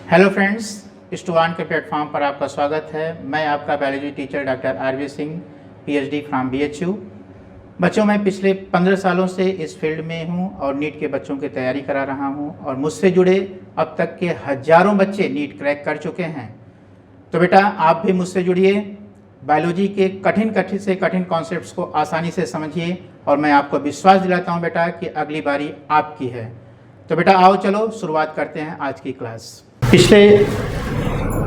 Hello friends, स्टूवान के platform पर आपका स्वागत है। मैं आपका biology teacher doctor RV Singh, PhD from BHU. बच्चों, मैं पिछले 15 सालों से इस फील्ड में हूं और नीट के बच्चों की तैयारी करा रहा हूं और मुझसे जुड़े अब तक के हजारों बच्चे नीट क्रैक कर चुके हैं। तो बेटा, आप भी मुझसे जुड़िए, बायोलॉजी के कठिन से कठिन कॉन्सेप्ट्स को आसानी से समझिए और मैं आपको विश्वास दिलाता हूँ बेटा कि अगली बारी आपकी है। तो बेटा आओ, चलो शुरुआत करते हैं आज की क्लास। पिछले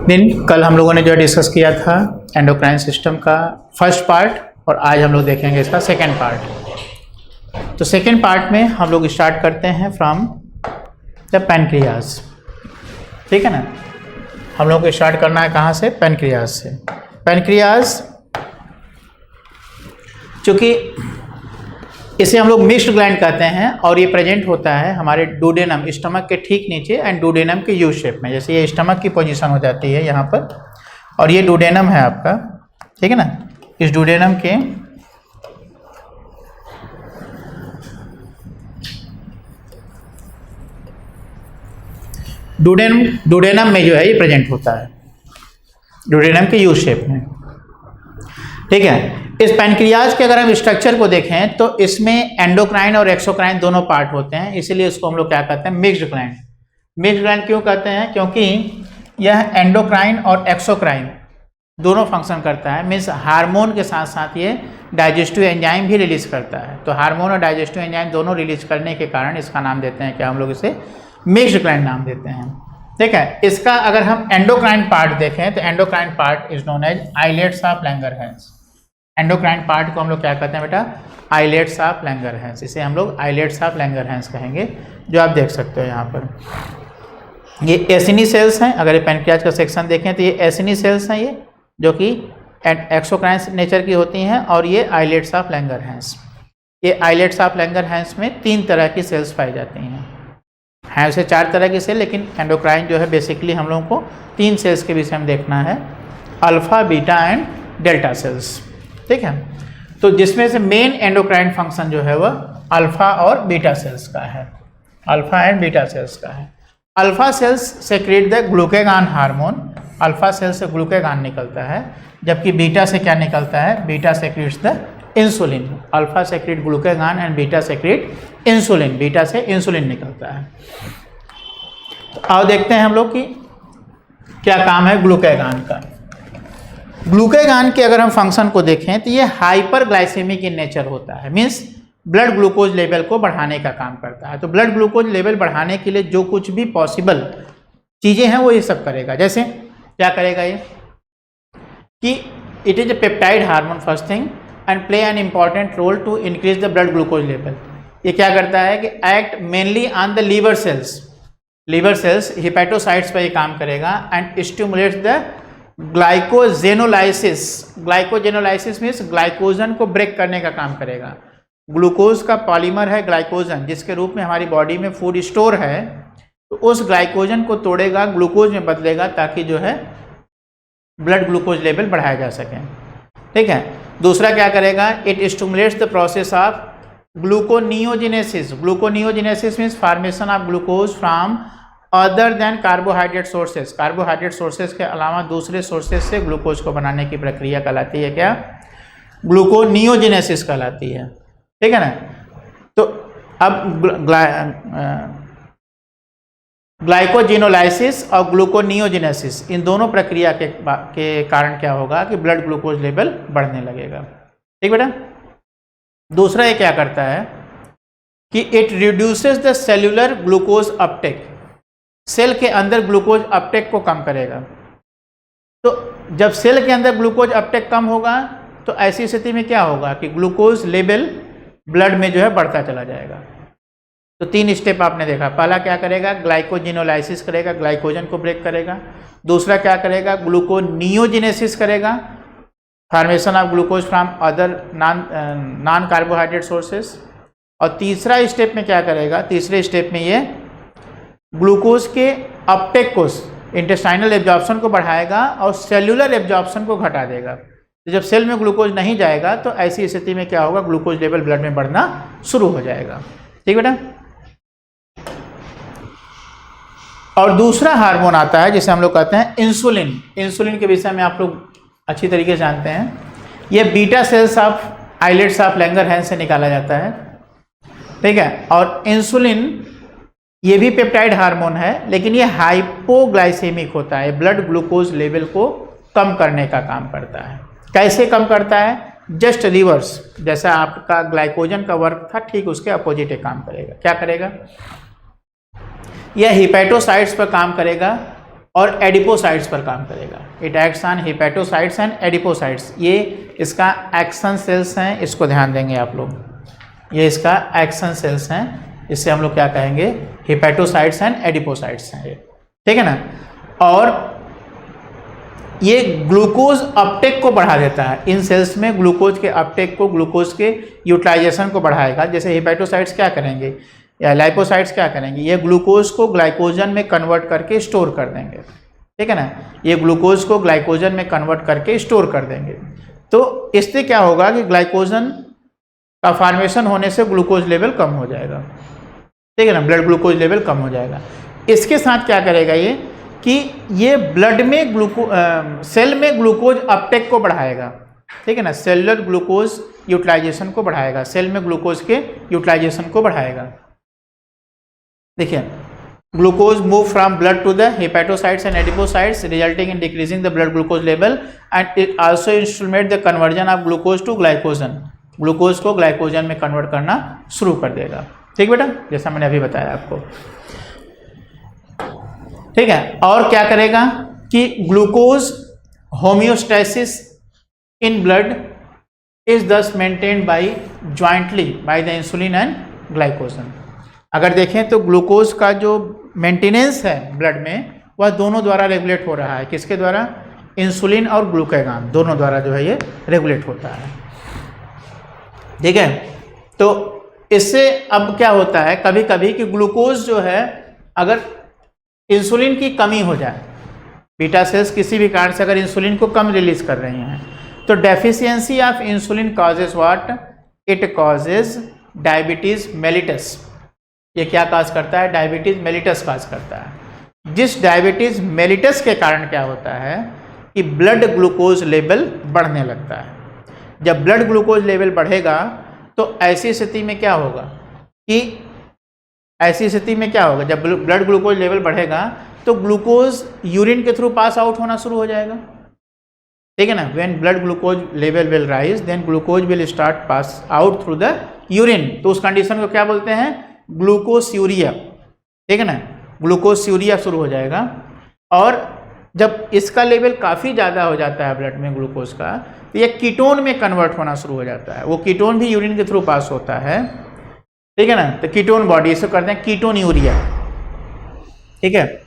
दिन कल हम लोगों ने जो डिस्कस किया था एंडोक्राइन सिस्टम का फर्स्ट पार्ट, और आज हम लोग देखेंगे इसका सेकेंड पार्ट। तो सेकेंड पार्ट में हम लोग स्टार्ट करते हैं फ्रॉम द पैनक्रियाज। ठीक है ना, हम लोग को स्टार्ट करना है कहाँ से? पैनक्रियाज से। पैनक्रियाज चूँकि इसे हम लोग मिक्स्ड ग्लैंड कहते हैं और ये प्रेजेंट होता है हमारे डुडेनम, स्टमक के ठीक नीचे एंड डुडेनम के यू शेप में। जैसे ये स्टमक की पोजीशन हो जाती है यहाँ पर और ये डुडेनम है आपका, ठीक है ना। इस डुडेनम के डुडेनम में जो है ये प्रेजेंट होता है, डुडेनम के यू शेप में। ठीक है, इस पैनक्रियाज के अगर हम स्ट्रक्चर को देखें तो इसमें एंडोक्राइन और एक्सोक्राइन दोनों पार्ट होते हैं, इसीलिए इसको हम लोग क्या कहते हैं? Mixed gland. मिक्स्ड ग्लैंड क्यों कहते हैं? क्योंकि यह एंडोक्राइन और एक्सोक्राइन दोनों फंक्शन करता है। मीन्स हार्मोन के साथ साथ ये डाइजेस्टिव एंजाइम भी रिलीज करता है। तो हार्मोन और डाइजेस्टिव एंजाइम दोनों रिलीज करने के कारण इसका नाम देते हैं क्या? हम लोग इसे मिक्स्ड ग्लैंड नाम देते हैं। ठीक है, इसका अगर हम एंडोक्राइन पार्ट देखें तो endocrine part is known as islets of Langerhans. Endocrine part को हम लोग क्या कहते हैं बेटा? Islets of Langerhans. इसे हम लोग आइलेट्स ऑफ लैंगरहैंस कहेंगे, जो आप देख सकते हो यहाँ पर। ये एसिनी सेल्स हैं। अगर ये पैनक्रियाज का सेक्शन देखें तो ये एसिनी सेल्स हैं, ये जो कि एक्सोक्राइन नेचर की होती हैं, और ये आइलेट्स ऑफ लैंगरहैंस। ये आइलेट्स ऑफ लैंगरहैंस में 3 तरह की सेल्स पाई जाती हैं वैसे 4 तरह की सेल, लेकिन एंडोक्राइन जो है बेसिकली हम लोगों को 3 सेल्स के विषय में देखना है, alpha, beta and delta sales. ठीक है, तो जिसमें से मेन एंडोक्राइन फंक्शन जो है वह अल्फा और बीटा सेल्स का है, अल्फा एंड बीटा सेल्स का है। Alpha cells secrete the glucagon hormone. Alpha cell से ग्लूकेगान निकलता है, जबकि बीटा से क्या निकलता है? Beta secretes the insulin. Alpha secrete glucagon and beta secrete insulin. Beta से इंसुलिन निकलता है। तो आओ देखते हैं हम लोग कि क्या काम है ग्लूकेगान का। ग्लूकेगान के अगर हम फंक्शन को देखें तो ये हाइपरग्लाइसेमिक इन नेचर होता है। मीन्स ब्लड ग्लूकोज लेवल को बढ़ाने का काम करता है। तो ब्लड ग्लूकोज लेवल बढ़ाने के लिए जो कुछ भी पॉसिबल चीज़ें हैं वो ये सब करेगा। जैसे क्या करेगा ये कि it is a peptide hormone first thing and play an important role to increase the blood glucose level. ये क्या करता है कि act mainly on the liver cells. Liver cells hepatocytes पर ये काम करेगा and stimulates the glycogenolysis. Glycogenolysis means glycogen को ब्रेक करने का काम करेगा। ग्लूकोज का पॉलीमर है ग्लाइकोजन, जिसके रूप में हमारी बॉडी में फूड स्टोर है। तो उस ग्लाइकोजन को तोड़ेगा, ग्लूकोज में बदलेगा, ताकि जो है ब्लड ग्लूकोज लेवल बढ़ाया जा सके। ठीक है, दूसरा क्या करेगा? It stimulates the process of gluconeogenesis. Gluconeogenesis means formation of glucose from other than carbohydrate sources. Carbohydrate sources के अलावा दूसरे सोर्सेज से ग्लूकोज को बनाने की प्रक्रिया कहलाती है क्या? ग्लूकोनियोजेनेसिस कहलाती है। ठीक है ना। तो अब ग्लाइकोजेनोलाइसिस और ग्लूकोनियोजेनेसिस, इन दोनों प्रक्रिया के कारण क्या होगा कि ब्लड ग्लूकोज लेवल बढ़ने लगेगा। ठीक बेटा। दूसरा ये क्या करता है कि it reduces the cellular glucose uptake. Cell के अंदर ग्लूकोज अपटेक को कम करेगा। तो जब सेल के अंदर ग्लूकोज अपटेक कम होगा तो ऐसी स्थिति में क्या होगा कि ग्लूकोज लेवल ब्लड में जो है बढ़ता चला जाएगा। तो 3 स्टेप आपने देखा। पहला क्या करेगा? ग्लाइकोजेनोलाइसिस करेगा, ग्लाइकोजन को ब्रेक करेगा। दूसरा क्या करेगा? ग्लूकोनियोजेनेसिस करेगा, formation of glucose from other non carbohydrate sources. और तीसरा स्टेप में क्या करेगा? तीसरे स्टेप में ये ग्लूकोज के अपटेक को, इंटेस्टाइनल एब्जॉर्प्शन को बढ़ाएगा और सेल्यूलर एब्जॉर्प्शन को घटा देगा। तो जब सेल में ग्लूकोज नहीं जाएगा तो ऐसी स्थिति में क्या होगा? ग्लूकोज लेवल ब्लड में बढ़ना शुरू हो जाएगा। ठीक बेटा। और दूसरा हार्मोन आता है जिसे हम लोग कहते हैं इंसुलिन। इंसुलिन के विषय में आप लोग अच्छी तरीके से जानते हैं। ये beta cells of islets of Langerhans से निकाला जाता है, ठीक है। और इंसुलिन ये भी पेप्टाइड हार्मोन है, लेकिन ये हाइपोग्लाइसेमिक होता है, ब्लड ग्लूकोज लेवल को कम करने का काम करता है। कैसे कम करता है? जस्ट रिवर्स, जैसा आपका ग्लाइकोजन का वर्क था ठीक उसके अपोजिट काम करेगा। क्या करेगा? यह हिपैटोसाइट्स पर काम करेगा और एडिपोसाइट्स पर काम करेगा। It acts on hepatocytes and adipocytes. ये इसका एक्शन सेल्स हैं, इसको ध्यान देंगे आप लोग। ये इसका एक्शन सेल्स हैं, इससे हम लोग क्या कहेंगे? हिपैटोसाइट्स एंड एडिपोसाइट्स हैं ये, ठीक है ना। और ये ग्लूकोज अपटेक को बढ़ा देता है। इन सेल्स में ग्लूकोज के अपटेक को, ग्लूकोज के यूटिलाइजेशन को बढ़ाएगा। जैसे हिपैटोसाइट्स क्या करेंगे या लाइपोसाइट्स क्या करेंगे? ये ग्लूकोज को ग्लाइकोजन में कन्वर्ट करके स्टोर कर देंगे, ठीक है ना। ये ग्लूकोज को ग्लाइकोजन में कन्वर्ट करके स्टोर कर देंगे। तो इससे क्या होगा कि ग्लाइकोजन का फॉर्मेशन होने से ग्लूकोज लेवल कम हो जाएगा, ठीक है ना, ब्लड ग्लूकोज लेवल कम हो जाएगा। इसके साथ क्या करेगा ये कि ये ब्लड में सेल में ग्लूकोज अपटेक को बढ़ाएगा, ठीक है ना, सेलुलर ग्लूकोज यूटिलाइजेशन को बढ़ाएगा, सेल में ग्लूकोज के यूटिलाइजेशन को बढ़ाएगा। देखिए, glucose move from blood to the hepatocytes and adipocytes resulting in decreasing the blood glucose level and it also instrument the conversion of glucose to glycogen. Glucose को glycogen में convert करना शुरू कर देगा, ठीक बेटा, जैसा मैंने अभी बताया आपको, ठीक है। और क्या करेगा कि glucose homeostasis in blood is thus maintained by jointly by the insulin and glycogen. अगर देखें तो ग्लूकोज का जो मेंटेनेंस है ब्लड में वह दोनों द्वारा रेगुलेट हो रहा है। किसके द्वारा? इंसुलिन और ग्लूकागॉन दोनों द्वारा जो है ये रेगुलेट होता है, ठीक है। तो इससे अब क्या होता है कभी कभी कि ग्लूकोज जो है, अगर इंसुलिन की कमी हो जाए, बीटा सेल्स किसी भी कारण से अगर इंसुलिन को कम रिलीज कर रही हैं, तो deficiency of insulin causes what? It causes diabetes mellitus. ये क्या काज करता है? डायबिटीज मेलिटस काज करता है। जिस डायबिटीज मेलिटस के कारण क्या होता है कि ब्लड ग्लूकोज लेवल बढ़ने लगता है। जब ब्लड ग्लूकोज लेवल बढ़ेगा तो ऐसी स्थिति में क्या होगा कि जब ब्लड ग्लूकोज लेवल बढ़ेगा तो ग्लूकोज यूरिन के थ्रू पास आउट होना शुरू हो जाएगा, ठीक है ना। When blood glucose level will rise then glucose will start pass out through the urine. तो उस कंडीशन को क्या बोलते हैं? ग्लूकोस्यूरिया, ठीक है ना, ग्लूकोस्यूरिया शुरू हो जाएगा। और जब इसका लेवल काफ़ी ज़्यादा हो जाता है ब्लड में ग्लूकोज का, तो ये कीटोन में कन्वर्ट होना शुरू हो जाता है। वो कीटोन भी यूरिन के थ्रू पास होता है, ठीक है ना। तो कीटोन बॉडी, इसको करते हैं कीटोन यूरिया, ठीक है।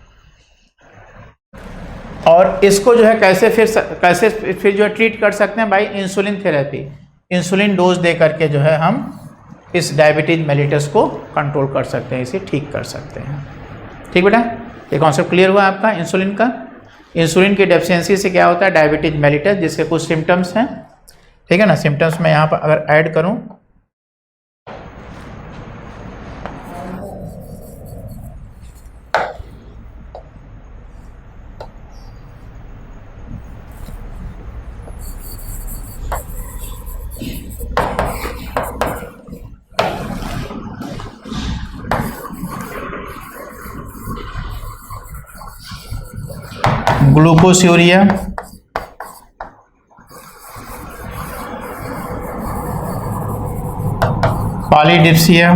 और इसको जो है कैसे फिर जो है ट्रीट कर सकते हैं? By insulin therapy. Insulin dose दे करके जो है हम इस डायबिटीज मेलिटस को कंट्रोल कर सकते हैं, इसे ठीक कर सकते हैं, ठीक बेटा। ये कॉन्सेप्ट क्लियर हुआ आपका इंसुलिन का। इंसुलिन की डेफिशिएंसी से क्या होता है? डायबिटीज मेलिटस, जिसके कुछ सिम्टम्स हैं, ठीक है ना। सिम्टम्स में यहाँ पर अगर ऐड करूँ, ग्लूकोस्यूरिया, पॉलीडिप्सिया,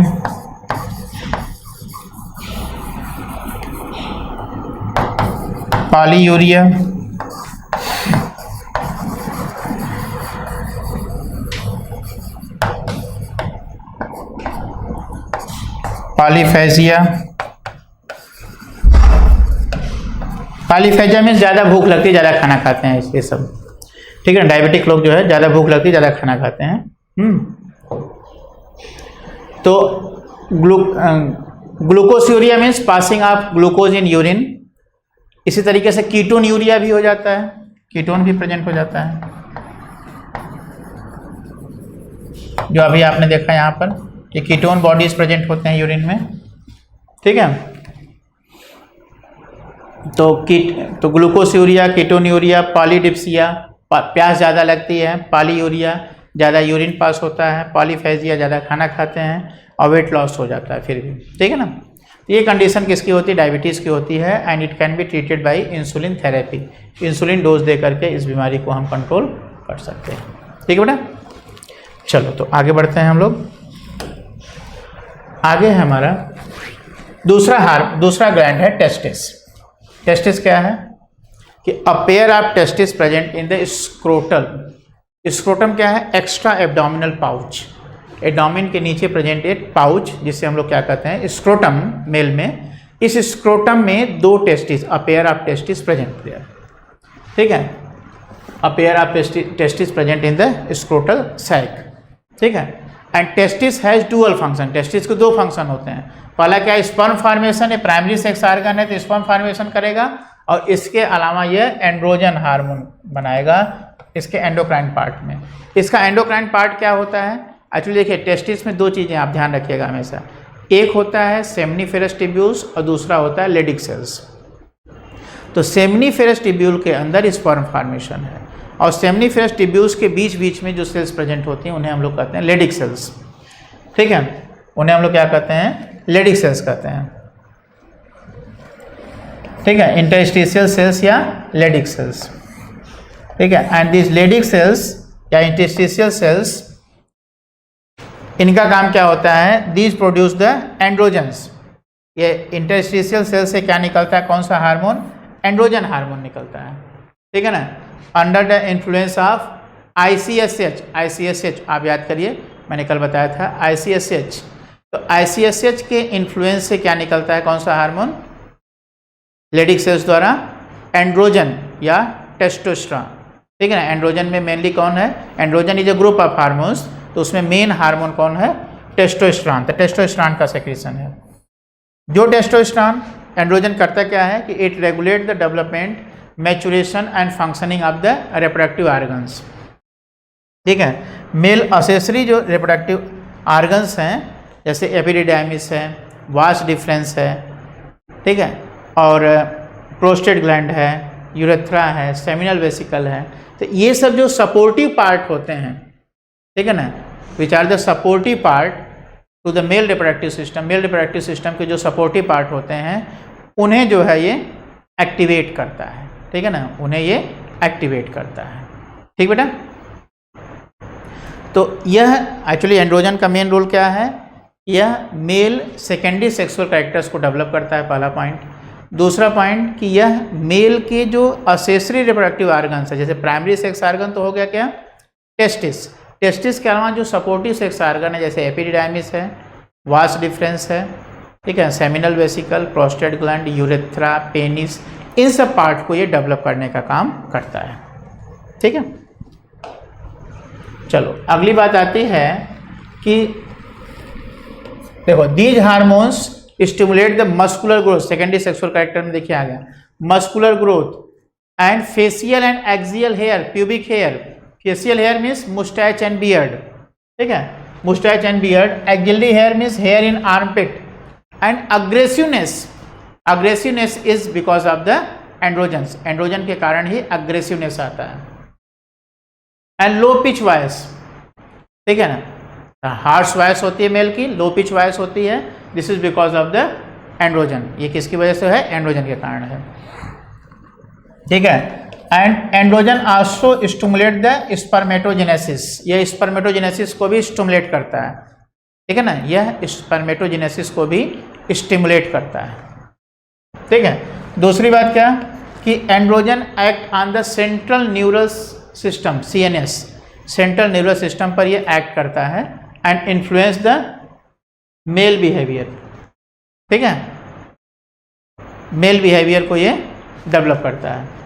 पॉलीयूरिया, पॉलीफेजिया। पॉलीफेजिया में ज़्यादा भूख लगती है, ज़्यादा खाना खाते हैं ये सब, ठीक है। डायबिटिक लोग जो है ज़्यादा भूख लगती है, ज़्यादा खाना खाते हैं। तो glucosuria means passing of glucose in urine. इसी तरीके से कीटोन यूरिया भी हो जाता है, कीटोन भी प्रेजेंट हो जाता है, जो अभी आपने देखा यहाँ पर कि कीटोन बॉडीज प्रेजेंट होते हैं यूरिन में, ठीक है। तो ग्लूकोस्यूरिया, कीटोन्यूरिया, पॉलीडिप्सिया, प्यास ज़्यादा लगती है, पॉलीयूरिया ज़्यादा यूरिन पास होता है, पॉलीफेजिया ज़्यादा खाना खाते हैं और वेट लॉस हो जाता है फिर भी, ठीक है ना। ये कंडीशन किसकी होती है? डायबिटीज़ की होती है and it can be treated by insulin therapy. Insulin dose दे करके इस बीमारी को हम कंट्रोल कर सकते हैं, ठीक है बेटा। चलो तो आगे बढ़ते हैं हम लोग। आगे है हमारा दूसरा ग्लैंड है टेस्टिस। टेस्टिस क्या है कि अ pair of testis present in the scrotal. Scrotum क्या है? Extra abdominal pouch. एब्डोमिन के नीचे प्रेजेंट एक पाउच जिसे हम लोग क्या कहते हैं? स्क्रोटम मेल में। इस स्क्रोटम में 2 testis, a pair of testis present there, ठीक है। A pair of testis present in the scrotal sac, ठीक है। And testis has dual function. Testis के 2 फंक्शन होते हैं। पहला क्या है? स्पर्म फॉर्मेशन है, प्राइमरी सेक्स ऑर्गन है तो स्पर्म फॉर्मेशन करेगा, और इसके अलावा यह एंड्रोजन हार्मोन बनाएगा इसके एंडोक्राइन पार्ट में। इसका एंडोक्राइन पार्ट क्या होता है? एक्चुअली देखिए, टेस्टिस में 2 चीज़ें आप ध्यान रखिएगा हमेशा। एक होता है सेमनीफेरस टिब्यूल्स और दूसरा होता है लेडिक सेल्स। तो सेमनीफेरस टिब्यूल के अंदर स्पर्म फॉर्मेशन है, और सेमनीफेरस टिब्यूल्स के बीच बीच में जो सेल्स प्रेजेंट होती हैं उन्हें हम लोग कहते हैं लेडिक सेल्स, ठीक है। उन्हें हम लोग क्या कहते हैं? लेडिक सेल्स कहते हैं, ठीक है। इंटरस्टिशियल सेल्स या लेडिक सेल्स, ठीक है। एंड दिस लेडिक सेल्स या इंटरस्टिशियल सेल्स, इनका काम क्या होता है? These produce the androgens. ये इंटरस्टिशियल सेल से क्या निकलता है? कौन सा हार्मोन? एंड्रोजन हार्मोन निकलता है, ठीक है ना। Under the influence of ICSH। ICSH आप याद करिए, मैंने कल बताया था ICSH। तो ICSH के इन्फ्लुएंस से क्या निकलता है? कौन सा हार्मोन? लेडिक सेल्स द्वारा एंड्रोजन या टेस्टोस्टेरोन, ठीक है ना। एंड्रोजन में मेनली कौन है? Androgen is a group of hormones, तो उसमें मेन हार्मोन कौन है? टेस्टोस्टेरोन। तो टेस्टोस्टेरोन का सेक्रेशन है। जो टेस्टोस्टेरोन एंड्रोजन करता क्या है कि it regulate the development, maturation and functioning of the reproductive organs, ठीक है। मेल असेसरी जो रिप्रोडक्टिव ऑर्गन्स हैं जैसे एपिडिडाइमिस है, वास डिफरेंस है, ठीक है, और प्रोस्टेट ग्लैंड है, यूरेथ्रा है, सेमिनल वेसिकल है, तो ये सब जो सपोर्टिव पार्ट होते हैं, ठीक है ना, which are the supportive part to the male reproductive system. Male reproductive system के जो सपोर्टिव पार्ट होते हैं उन्हें जो है ये एक्टिवेट करता है, ठीक है ना, उन्हें ये एक्टिवेट करता है, ठीक बेटा। तो यह एक्चुअली एंड्रोजन का मेन रोल क्या है? यह मेल सेकेंडरी सेक्सुअल कैरेक्टर्स को डेवलप करता है, पहला पॉइंट। दूसरा पॉइंट कि यह मेल के जो असेसरी रिप्रोडक्टिव ऑर्गन्स है, जैसे प्राइमरी सेक्स ऑर्गन तो हो गया क्या? टेस्टिस। टेस्टिस के अलावा जो सपोर्टिव सेक्स ऑर्गन है जैसे एपिडिडाइमिस है, वास डिफरेंस है, ठीक है, seminal vesicle, prostate gland, urethra, penis, इन सब पार्ट को ये डेवलप करने का काम करता है, ठीक है। चलो अगली बात आती है कि देखो, these hormones stimulate the muscular growth. Secondary sexual character में देखिए आ गया muscular growth and facial and axial hair, pubic hair. Facial hair means moustache and beard, ठीक है, moustache and beard. Axillary hair means hair in armpit and aggressiveness. Aggressiveness is because of the androgens. Androgen के कारण ही aggressiveness आता है। And low pitch voice, ठीक है ना, harsh voice होती है मेल की, लो पिच वॉइस होती है, this is because of the androgen. ये किसकी वजह से है? एंड्रोजन के कारण है, ठीक है। And androgen also stimulate the spermatogenesis. यह स्पर्मेटोजेनेसिस को भी स्टिमुलेट करता है, ठीक है ना, यह स्पर्मेटोजेनेसिस को भी स्टिमुलेट करता है, ठीक है। दूसरी बात क्या कि androgen act on the central neural system, CNS, central neural system पर यह एक्ट करता है and influence the male behaviour, ठीक है, मेल बिहेवियर को ये डेवलप करता है।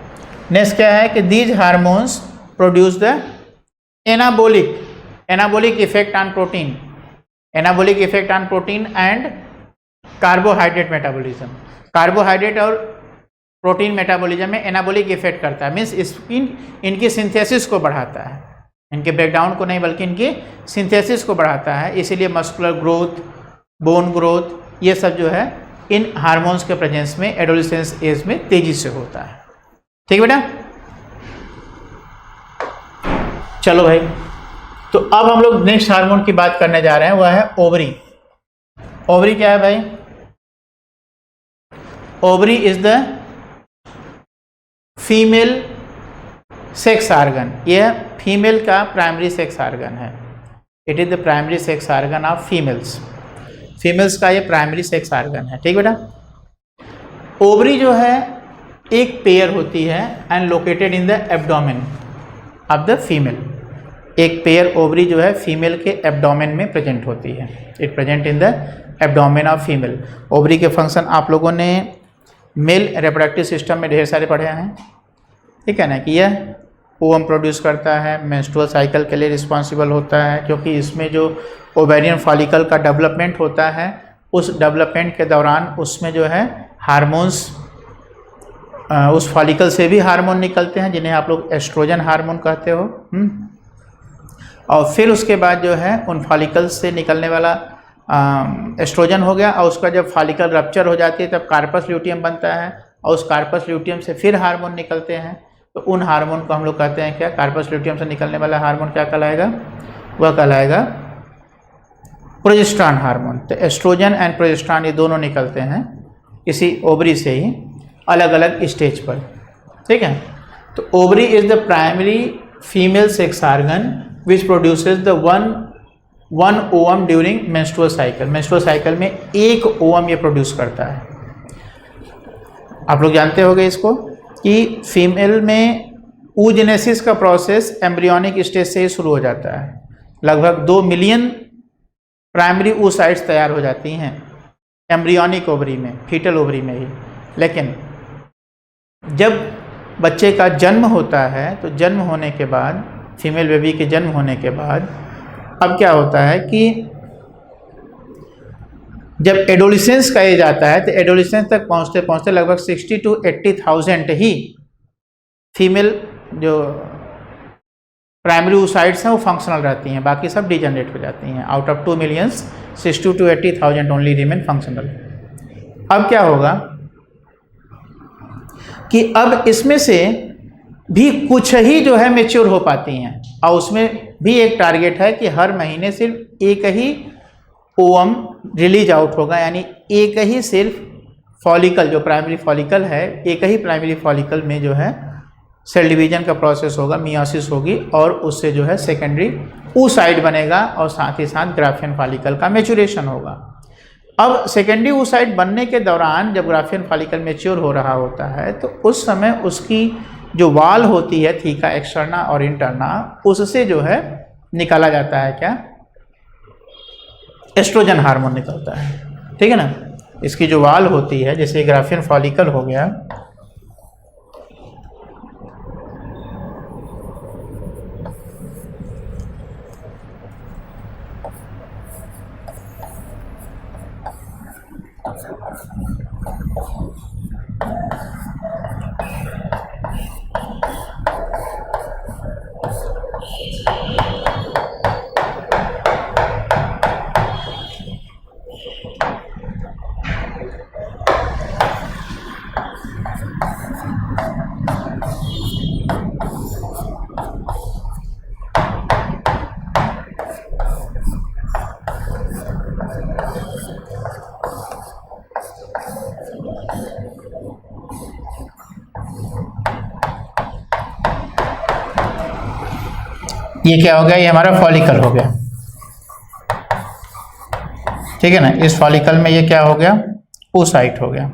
नेक्स्ट क्या है कि these hormones produce the anabolic effect on protein, anabolic effect on protein and carbohydrate metabolism. Carbohydrate और प्रोटीन मेटाबॉलिज्म में एनाबोलिक इफेक्ट करता है, मीन्स इनकी सिंथेसिस को बढ़ाता है, इनके ब्रेकडाउन को नहीं बल्कि इनकी सिंथेसिस को बढ़ाता है। इसीलिए मस्कुलर ग्रोथ, बोन ग्रोथ, ये सब जो है इन हार्मोन्स के प्रेजेंस में एडोलेसेंस एज में तेजी से होता है। ठीक है बेटा, चलो भाई, तो अब हम लोग नेक्स्ट हार्मोन की बात करने जा रहे हैं, वह है ओवरी। ओवरी क्या है भाई? Ovary is the female sex organ. यह फीमेल का प्राइमरी सेक्स आर्गन है। It is the primary sex organ of females. Females का ये प्राइमरी सेक्स आर्गन है। ठीक बेटा, ओवरी जो है एक पेयर होती है and located in the abdomen of the female. एक पेयर ओवरी जो है फीमेल के एब्डोमेन में प्रेजेंट होती है। It present in the abdomen of female. Ovary के फंक्शन आप लोगों ने मेल रिप्रोडक्टिव सिस्टम में ढेर सारे पढ़े हैं। ठीक है ना, कि यह ओवम प्रोड्यूस करता है, मेंस्ट्रुअल साइकिल के लिए रिस्पॉन्सिबल होता है, क्योंकि इसमें जो ओवेरियन फॉलिकल का डेवलपमेंट होता है, उस डेवलपमेंट के दौरान उसमें जो है हार्मोन्स, उस फॉलिकल से भी हार्मोन निकलते हैं जिन्हें आप लोग एस्ट्रोजन हार्मोन कहते हो। और फिर उसके बाद जो है उन फॉलिकल्स से निकलने वाला एस्ट्रोजन हो गया, और उसका जब फॉलिकल रप्चर हो जाती है तब कार्पस ल्यूटियम बनता है, और उस कार्पस ल्यूटियम से फिर हार्मोन निकलते हैं। तो उन हार्मोन को हम लोग कहते हैं क्या? कार्पस ल्यूटियम से निकलने वाला हार्मोन क्या कहलाएगा? वह कहलाएगा प्रोजेस्टेरॉन हार्मोन। तो एस्ट्रोजन एंड प्रोजेस्टेरॉन ये दोनों निकलते हैं इसी ओवरी से ही, अलग अलग स्टेज पर। ठीक है, तो ovary is the primary female sex organ which produces the one ovum during menstrual cycle. Menstrual cycle में एक ओवम ये प्रोड्यूस करता है। आप लोग जानते होंगे इसको कि फीमेल में oogenesis का प्रोसेस एम्ब्रियोनिक स्टेज से ही शुरू हो जाता है। लगभग 2 मिलियन प्राइमरी oocytes तैयार हो जाती हैं एम्ब्रियोनिक ओवरी में, फीटल ओवरी में ही। लेकिन जब बच्चे का जन्म होता है तो जन्म होने के बाद, फीमेल बेबी के जन्म होने के बाद अब क्या होता है कि जब एडोलिसेंस का एज आता है तो एडोलिसेंस तक पहुंचते पहुंचते लगभग 60 to 80,000 ही फीमेल जो प्राइमरी oocytes हैं वो फंक्शनल रहती हैं, बाकी सब डिजेनरेट हो जाती हैं। Out of 2 millions 60 to 80,000 only remain functional. अब क्या होगा कि अब इसमें से भी कुछ ही जो है मेच्योर हो पाती हैं, और उसमें भी एक टारगेट है कि हर महीने सिर्फ एक ही ओवम रिलीज आउट होगा, यानी एक ही सिर्फ फॉलिकल जो प्राइमरी फॉलिकल है, एक ही प्राइमरी फॉलिकल में जो है सेल डिवीजन का प्रोसेस होगा, मियोसिस होगी, और उससे जो है सेकेंडरी oocyte बनेगा, और साथ ही साथ ग्राफियन फॉलिकल का मैच्योरेशन होगा। अब सेकेंडरी oocyte बनने के दौरान जब ग्राफियन फॉलिकल मैच्योर हो रहा होता है तो उस समय उसकी जो वाल होती है थीका एक्सटर्ना और इंटरना, उससे जो है निकाला जाता है क्या? एस्ट्रोजन हार्मोन निकलता है। ठीक है ना, इसकी जो वाल होती है, जैसे ग्राफियन फॉलिकल हो गया, ये क्या हो गया? ये हमारा फॉलिकल हो गया। ठीक है ना, इस फॉलिकल में ये क्या हो गया? oocyte हो गया।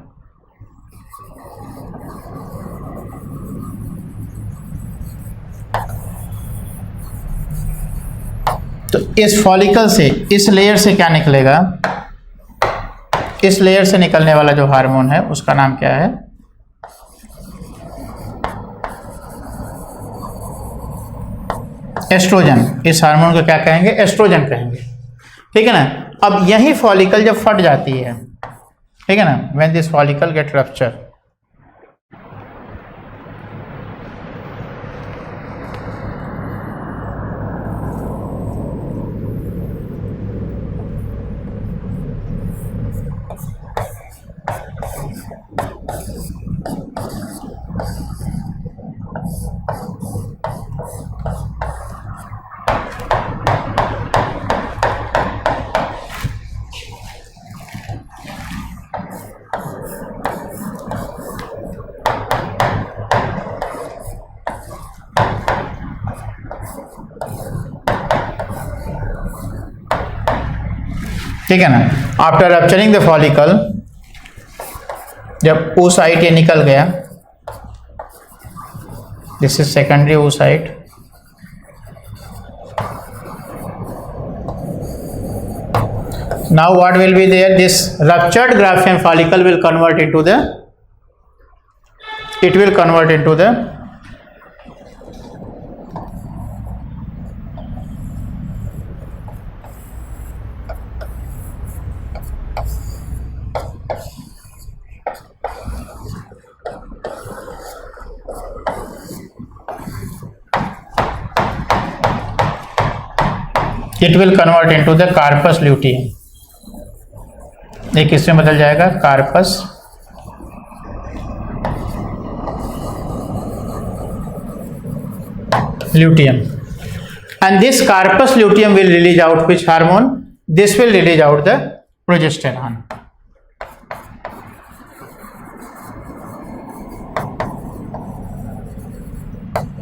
तो इस फॉलिकल से, इस लेयर से क्या निकलेगा? इस लेयर से निकलने वाला जो हार्मोन है उसका नाम क्या है? एस्ट्रोजन। इस हार्मोन को क्या कहेंगे? एस्ट्रोजन कहेंगे। ठीक है ना। अब यही फॉलिकल जब फट जाती है, ठीक है ना, when this follicle get rupture, ठीक है ना। आफ्टर रप्चरिंग द फॉलिकल, जब oocyte ये निकल गया, this is secondary oocyte, now what will be there, this ruptured Graafian follicle will convert into the, it will convert into the it will convert into the carpus luteum, एक इसमें बदल जाएगा corpus luteum, and this carpus luteum will release out which hormone? This will release out the progesterone.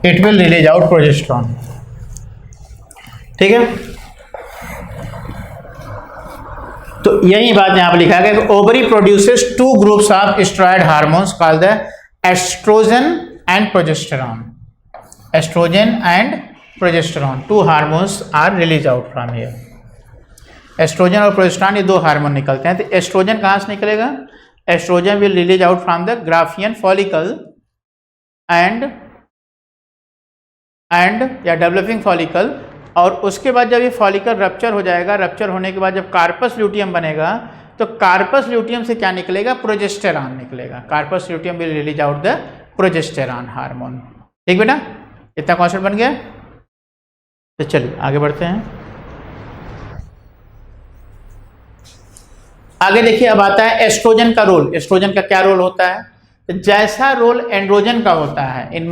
It will release out progesterone, ठीक है। तो यही बात यहां पर लिखा गया कि ovary produces two groups of steroid hormones called the estrogen and progesterone. Estrogen and progesterone, two hormones are release out from here. Estrogen और प्रोजेस्टेरॉन ये दो हार्मोन निकलते हैं। तो एस्ट्रोजन कहां से निकलेगा? Estrogen will release out from the Graafian follicle and या डेवलपिंग फॉलिकल, और उसके बाद जब ये फॉलिकल रप्चर हो जाएगा, रप्चर होने के बाद जब कार्पस ल्यूटियम बनेगा तो कार्पस ल्यूटियम से क्या निकलेगा? प्रोजेस्टेरॉन निकलेगा। Corpus luteum will release out the progesterone hormone. ठीक बेटा, इतना कॉन्सेप्ट बन गया। तो चलिए आगे बढ़ते हैं। आगे देखिए, अब आता है एस्ट्रोजन का रोल। एस्ट्रोजन का क्या रोल होता है? तो जैसा रोल एंड्रोजन का होता है इन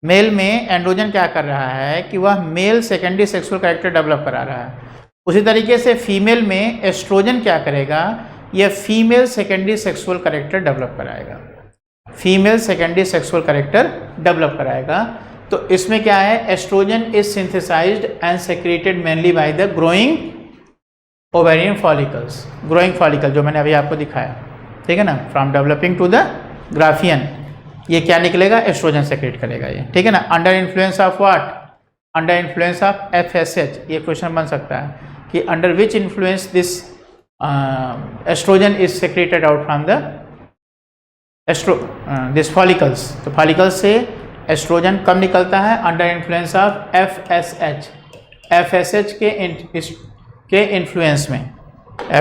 मेल में एंड्रोजन क्या कर रहा है कि वह male secondary sexual character develop करा रहा है, उसी तरीके से फीमेल में एस्ट्रोजन क्या करेगा? यह female secondary sexual character develop कराएगा। Female secondary sexual character develop कराएगा। तो इसमें क्या है? Estrogen is synthesized and secreted mainly by the growing ovarian follicles. Growing follicle जो मैंने अभी आपको दिखाया, ठीक है ना, from developing to the Graafian, ये क्या निकलेगा? एस्ट्रोजन सेक्रेट करेगा ये, ठीक है ना। Under influence of what? Under influence of FSH। ये क्वेश्चन बन सकता है कि under which influence this estrogen is secreted out from the this follicles. तो फॉलिकल्स से एस्ट्रोजन कब निकलता है? अंडर इन्फ्लुएंस ऑफ FSH। FSH के इन्फ्लुएंस में,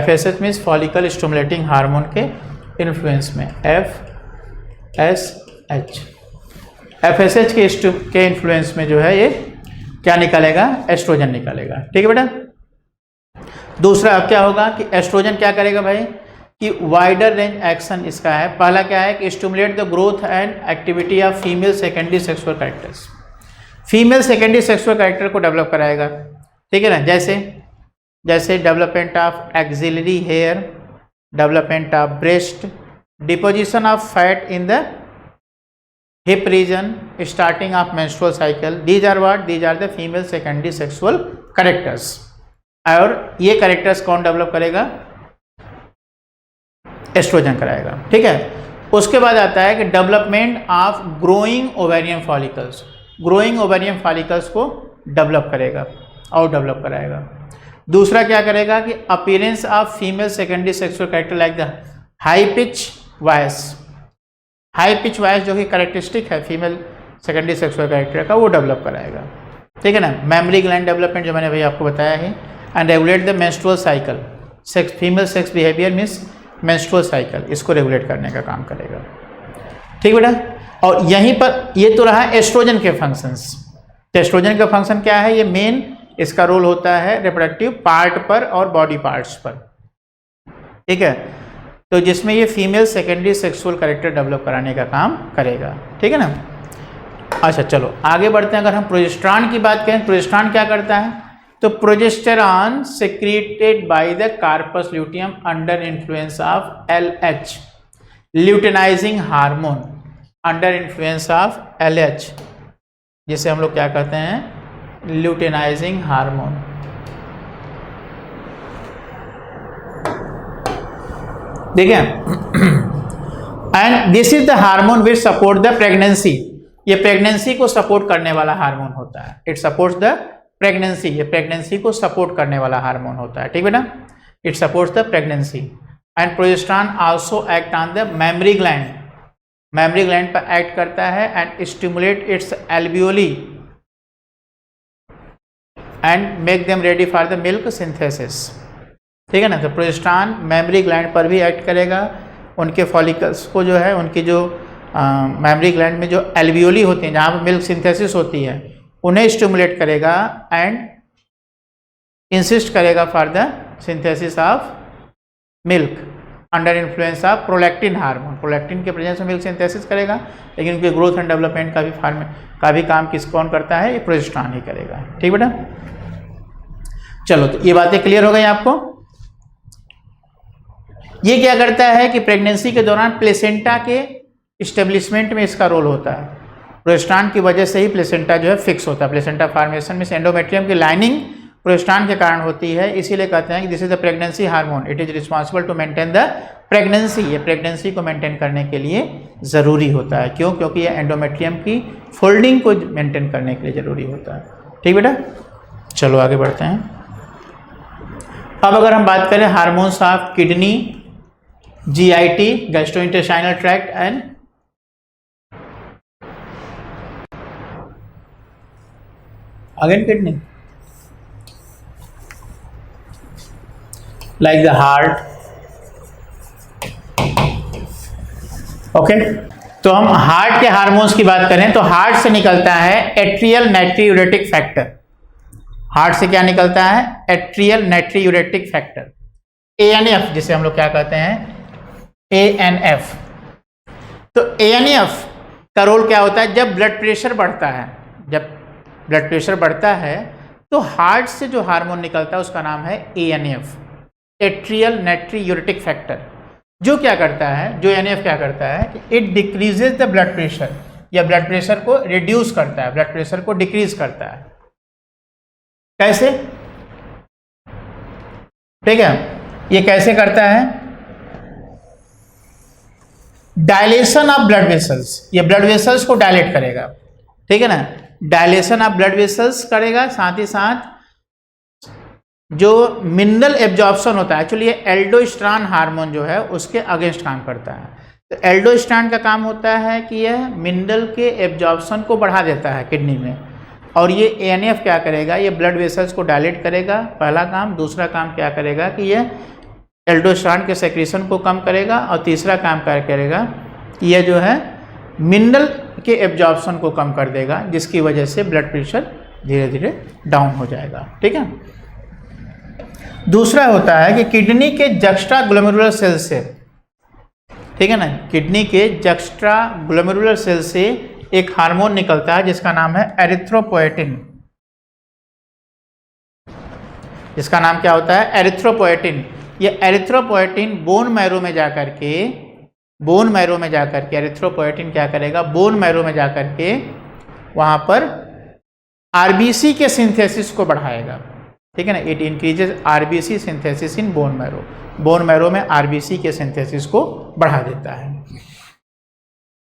FSH means follicle stimulating hormone के इन्फ्लुएंस में, FSH के इन्फ्लुएंस में जो है ये क्या निकलेगा? एस्ट्रोजन निकलेगा। ठीक है बेटा। दूसरा अब क्या होगा कि एस्ट्रोजन क्या करेगा भाई कि वाइडर रेंज एक्शन इसका है। पहला क्या है कि stimulate the growth and activity of female secondary sexual characters. Female secondary sexual character को डेवलप कराएगा, ठीक है ना। जैसे development of axillary hair, development of breast, deposition of fat in the hip region, starting of menstrual cycle. These are what? These are the female secondary sexual characters. और ये characters कौन develop करेगा? Oestrogen कराएगा, ठीक है। उसके बाद आता है कि development of growing ovarian follicles. Growing ovarian follicles को डेवलप करेगा और डेवलप कराएगा। दूसरा क्या करेगा कि appearance of female secondary sexual character like the high pitch voice. High pitch voice जो कि कैरेक्टरिस्टिक है फीमेल सेकेंडरी सेक्सुअल कैरेक्टर का, वो डेवलप कराएगा, ठीक है ना। मेमोरी ग्लैंड डेवलपमेंट जो मैंने भाई आपको बताया है। And regulate the menstrual cycle. Female sex behaviour means menstrual cycle, इसको रेगुलेट करने का काम करेगा, ठीक बेटा। और यहीं पर ये तो रहा एस्ट्रोजन के फंक्शंस। तो एस्ट्रोजन का फंक्शन क्या है? ये मेन इसका रोल होता है रिप्रोडक्टिव पार्ट पर और बॉडी पार्ट्स पर, ठीक है। तो जिसमें ये female secondary sexual character develop कराने का काम करेगा, ठीक है ना। अच्छा चलो आगे बढ़ते हैं। अगर हम प्रोजेस्टेरॉन की बात करें, प्रोजेस्टेरॉन क्या करता है? तो progesterone secreted by the corpus luteum under influence of LH, luteinizing hormone. Under influence of LH, जिसे हम लोग क्या कहते हैं? Luteinizing hormone. देखिए, and this is the hormone which support the pregnancy, ये प्रेगनेंसी को सपोर्ट करने वाला हार्मोन होता है। इट सपोर्ट्स द प्रेगनेंसी, ये प्रेगनेंसी को सपोर्ट करने वाला हार्मोन होता है, ठीक है ना। It supports the pregnancy. And progesterone also act on the mammary gland, mammary gland पर एक्ट करता है and stimulate it's alveoli and make them ready for the milk synthesis, ठीक है ना। तो प्रोजेस्टेरॉन मेमरी ग्लैंड पर भी एक्ट करेगा, उनके फॉलिकल्स को जो है, उनकी जो मेमरी ग्लैंड में जो एल्वियोली होती हैं जहाँ पर मिल्क सिंथेसिस होती है, उन्हें स्टिमुलेट करेगा एंड इंसिस्ट करेगा for the synthesis of milk under influence of prolactin hormone. Prolactin के प्रेजेंस में मिल्क सिंथेसिस करेगा, लेकिन उनके ग्रोथ एंड डेवलपमेंट का भी काम कौन करता है, ये प्रोजेस्टेरॉन ही करेगा, ठीक बेटा। चलो, तो ये बातें क्लियर हो गई आपको। ये क्या करता है कि प्रेगनेंसी के दौरान प्लेसेंटा के इस्टेब्लिशमेंट में इसका रोल होता है। प्रोजेस्टेरॉन की वजह से ही प्लेसेंटा जो है फिक्स होता है। प्लेसेंटा फॉर्मेशन में एंडोमेट्रियम की लाइनिंग प्रोजेस्टेरॉन के कारण होती है, इसीलिए कहते हैं कि this is the pregnancy hormone, it is responsible to maintain the pregnancy. ये प्रेगनेंसी को मेंटेन करने के लिए ज़रूरी होता है। क्यों? क्योंकि ये एंडोमेट्रियम की फोल्डिंग को मेंटेन करने के लिए ज़रूरी होता है, ठीक बेटा। चलो आगे बढ़ते हैं। अब अगर हम बात करें hormones of kidney, GIT, gastrointestinal tract and again kidney, like the heart, okay. तो हम हार्ट के हार्मोन्स की बात करें तो हार्ट से निकलता है एट्रियल नाइट्रियूरेटिक फैक्टर। हार्ट से क्या निकलता है? एट्रियल नाइट्रियूरेटिक फैक्टर, ANF, जिसे हम लोग क्या कहते हैं, ANF। तो ANF का रोल क्या होता है? जब ब्लड प्रेशर बढ़ता है, जब ब्लड प्रेशर बढ़ता है तो हार्ट से जो हार्मोन निकलता है उसका नाम है ANF, एट्रियल नाइट्रियूरेटिक फैक्टर। जो क्या करता है, जो ANF क्या करता है कि it decreases the blood pressure, या ब्लड प्रेशर को रिड्यूस करता है, ब्लड प्रेशर को डिक्रीज करता है। कैसे? ठीक है, ये कैसे करता है? डायलेशन ऑफ ब्लड वेसल्स, ये ब्लड वेसल्स को डायलेट करेगा, ठीक है ना। डायलेशन ऑफ ब्लड वेसल्स करेगा, साथ ही साथ जो मिनरल एब्जॉर्प्शन होता है, एक्चुअली ये एल्डोस्टेरॉन हार्मोन जो है उसके अगेंस्ट काम करता है। तो एल्डोस्टेरॉन का काम होता है कि यह मिनरल के एब्जॉर्प्शन को बढ़ा देता है किडनी में, और ये ANF क्या करेगा? ये ब्लड वेसल्स को डायलेट करेगा, पहला काम। दूसरा काम क्या करेगा कि यह एल्डोस्टेरॉन के सेक्रेशन को कम करेगा, और तीसरा काम क्या करेगा कि यह जो है मिनरल के एब्जॉर्प्शन को कम कर देगा, जिसकी वजह से ब्लड प्रेशर धीरे धीरे डाउन हो जाएगा, ठीक है। दूसरा होता है कि किडनी के जक्स्ट्रा ग्लोमेरुलर सेल से, ठीक है ना, किडनी के जक्स्ट्रा ग्लोमेरुलर सेल से एक हार्मोन निकलता है जिसका नाम है एरिथ्रोपोएटिन। जिसका नाम क्या होता है? एरिथ्रोपोएटिन। ये एरिथ्रोपोएटिन बोन मैरो में जाकर के, एरिथ्रोपोएटिन क्या करेगा? बोन मैरो में जाकर के वहां पर RBC के सिंथेसिस को बढ़ाएगा, ठीक है ना। It increases RBC synthesis in bone marrow, bone marrow में RBC के सिंथेसिस को बढ़ा देता है।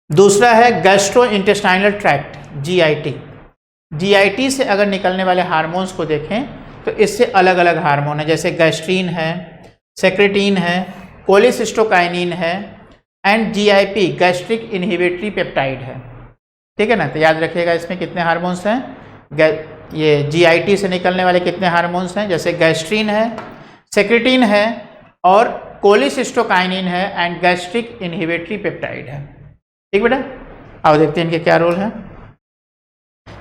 दूसरा है gastro intestinal tract, GIT। GIT से अगर निकलने वाले हार्मोन्स को देखें तो इससे अलग अलग हार्मोन है, जैसे गैस्ट्रीन है, सेक्रेटिन है, कोलिसिस्टोकाइनिन है, and GIP, gastric inhibitory peptide है, ठीक है ना। तो याद रखिएगा इसमें कितने हार्मोन्स हैं। ये GIT से निकलने वाले कितने हार्मोन्स हैं? जैसे गैस्ट्रीन है, सेक्रेटिन है, और कोलिसिस्टोकाइनिन है, एंड गैस्ट्रिक इनहिबिटरी पेप्टाइड है, ठीक बेटा। अब देखते हैं इनके क्या रोल है।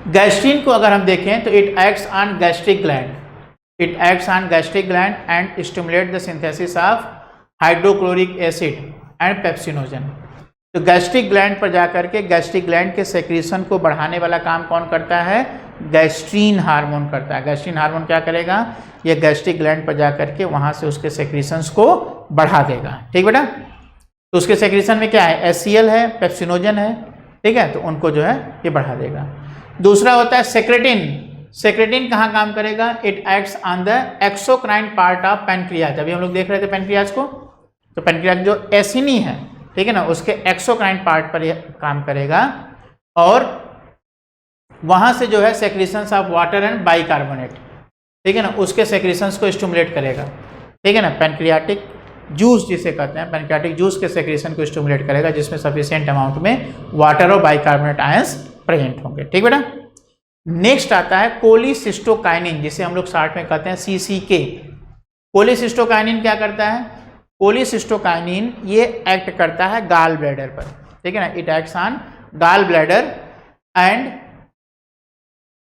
गैस्ट्रीन को अगर हम देखें तो it acts on gastric gland, it acts on gastric gland and stimulate the synthesis of hydrochloric acid and pepsinogen. तो गैस्ट्रिक ग्लैंड पर जाकर के गैस्ट्रिक ग्लैंड के सेक्रेशन को बढ़ाने वाला काम कौन करता है? गैस्ट्रीन हार्मोन करता है। गैस्ट्रीन हार्मोन क्या करेगा? ये गैस्ट्रिक ग्लैंड पर जाकर के वहाँ से उसके सेक्रेशंस को बढ़ा देगा, ठीक बेटा। तो उसके सेक्रेशन में क्या है? HCl है, पेप्सिनोजन है, ठीक है, तो उनको जो है ये बढ़ा देगा। दूसरा होता है सेक्रेटिन। सेक्रेटिन कहाँ काम करेगा? It acts on the exocrine part of pancreas. अभी हम लोग देख रहे थे पैनक्रियाज को, तो पैनक्रियाज जो एसिनी है, ठीक है ना, उसके एक्सोक्राइन पार्ट पर यह काम करेगा और वहाँ से जो है secretions of water and bicarbonate, ठीक है ना, उसके सेक्रेशंस को स्टिमुलेट करेगा, ठीक है ना। पैनक्रियाटिक जूस जिसे कहते हैं, पैनक्रियाटिक जूस के सेक्रेशन को स्टिमुलेट करेगा जिसमें सफिशिएंट अमाउंट में वाटर और बाइकार्बोनेट आयंस प्रेजेंट होंगे, ठीक बेटा। नेक्स्ट आता है कोलिसिस्टोकाइनिन, जिसे हम लोग शॉर्ट में कहते हैं CCK। कोलिसिस्टोकाइनिन क्या करता है? कोलिसिस्टोकाइनिन ये एक्ट करता है गाल ब्लैडर पर, ठीक है ना। It acts on gall bladder and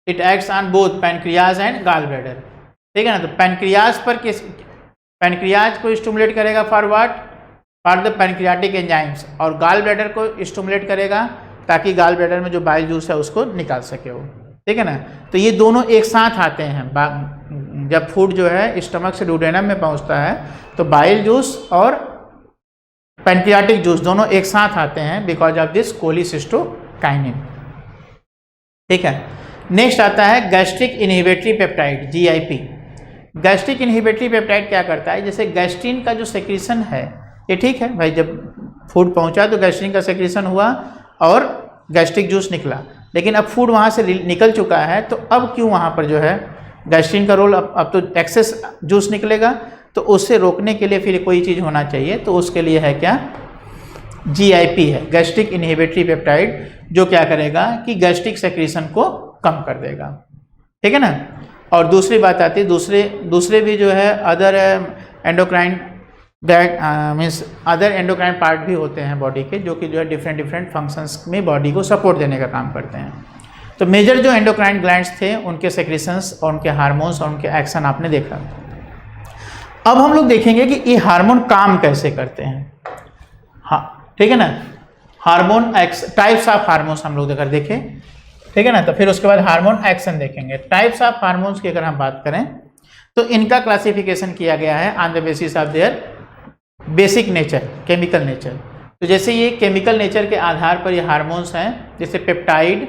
it acts on both pancreas and gall bladder, ठीक है ना। तो पैनक्रियाज पर किस, पैनक्रियाज को स्टिमुलेट करेगा for what? For the pancreatic enzymes, और गाल ब्लैडर को स्टिमुलेट करेगा ताकि गाल ब्लैडर में जो बाइल जूस है उसको निकाल सके वो, ठीक है ना। तो ये दोनों एक साथ आते हैं। जब फूड जो है स्टमक से डुओडेनम में पहुंचता है तो बाइल जूस और पैनक्रियाटिक जूस दोनों एक साथ आते हैं बिकॉज ऑफ दिस कोलिसिस्टोकाइनिन, ठीक है। नेक्स्ट आता है gastric inhibitory peptide, GIP। Gastric inhibitory peptide क्या करता है? जैसे गैस्ट्रिन का जो सेक्रेशन है ये, ठीक है भाई, जब फूड पहुंचा तो गैस्ट्रिन का सेक्रेशन हुआ और गैस्ट्रिक जूस निकला, लेकिन अब फूड वहाँ से निकल चुका है तो अब क्यों वहाँ पर जो है गैस्ट्रिन का रोल, अब तो एक्सेस जूस निकलेगा तो उससे रोकने के लिए फिर कोई चीज़ होना चाहिए, तो उसके लिए है क्या? GIP है, गैस्ट्रिक इनहिबिटरी पेप्टाइड, जो क्या करेगा कि गैस्ट्रिक सेक्रेशन को कम कर देगा, ठीक है ना। और दूसरी बात आती है, दूसरे भी जो है other endocrine means other endocrine part भी होते हैं बॉडी के, जो कि जो है डिफरेंट फंक्शंस में बॉडी को सपोर्ट देने का काम करते हैं। तो मेजर जो एंडोक्राइन ग्लैंड्स थे उनके सेक्रेशंस और उनके हार्मोन्स और उनके एक्शन आपने देखा। अब हम लोग देखेंगे कि ये हार्मोन काम कैसे करते हैं, हाँ, ठीक है ना। हार्मोन टाइप्स ऑफ हार्मोन्स हम लोग देखें, ठीक है ना। तो फिर उसके बाद हार्मोन एक्शन देखेंगे। टाइप्स ऑफ हार्मोन्स की अगर हम बात करें तो इनका क्लासिफिकेशन किया गया है on the basis of their basic nature, chemical nature. तो जैसे ये केमिकल नेचर के आधार पर ये हार्मोन्स हैं, जैसे peptide,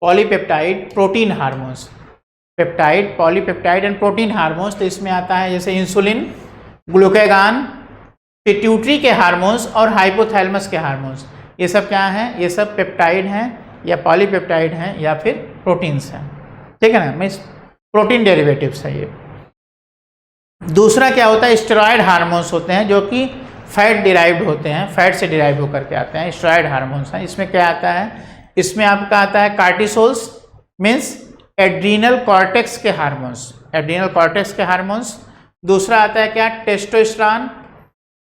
polypeptide, protein hormones, peptide, polypeptide and protein hormones. तो इसमें आता है जैसे इंसुलिन, ग्लूकागॉन, पिट्यूटरी के हार्मोन्स और हाइपोथैलेमस के हार्मोन्स। ये सब क्या हैं? ये सब पेप्टाइड हैं या पॉलीपेप्टाइड हैं या फिर प्रोटीन्स हैं, ठीक है ना, मीन्स प्रोटीन डेरिवेटिव्स है ये। दूसरा क्या होता है? स्टेरॉयड हार्मोन्स होते हैं जो कि फैट डिराइव्ड होते हैं, फैट से डिराइव होकर के आते हैं, स्टेरॉयड हार्मोन्स हैं। इसमें क्या आता है? इसमें आपका आता है कार्टिसोल्स, मीन्स एड्रीनल कॉर्टेक्स के हार्मोन्स, एड्रीनल कॉर्टेक्स के हार्मोन्स। दूसरा आता है क्या? टेस्टोस्टेरोन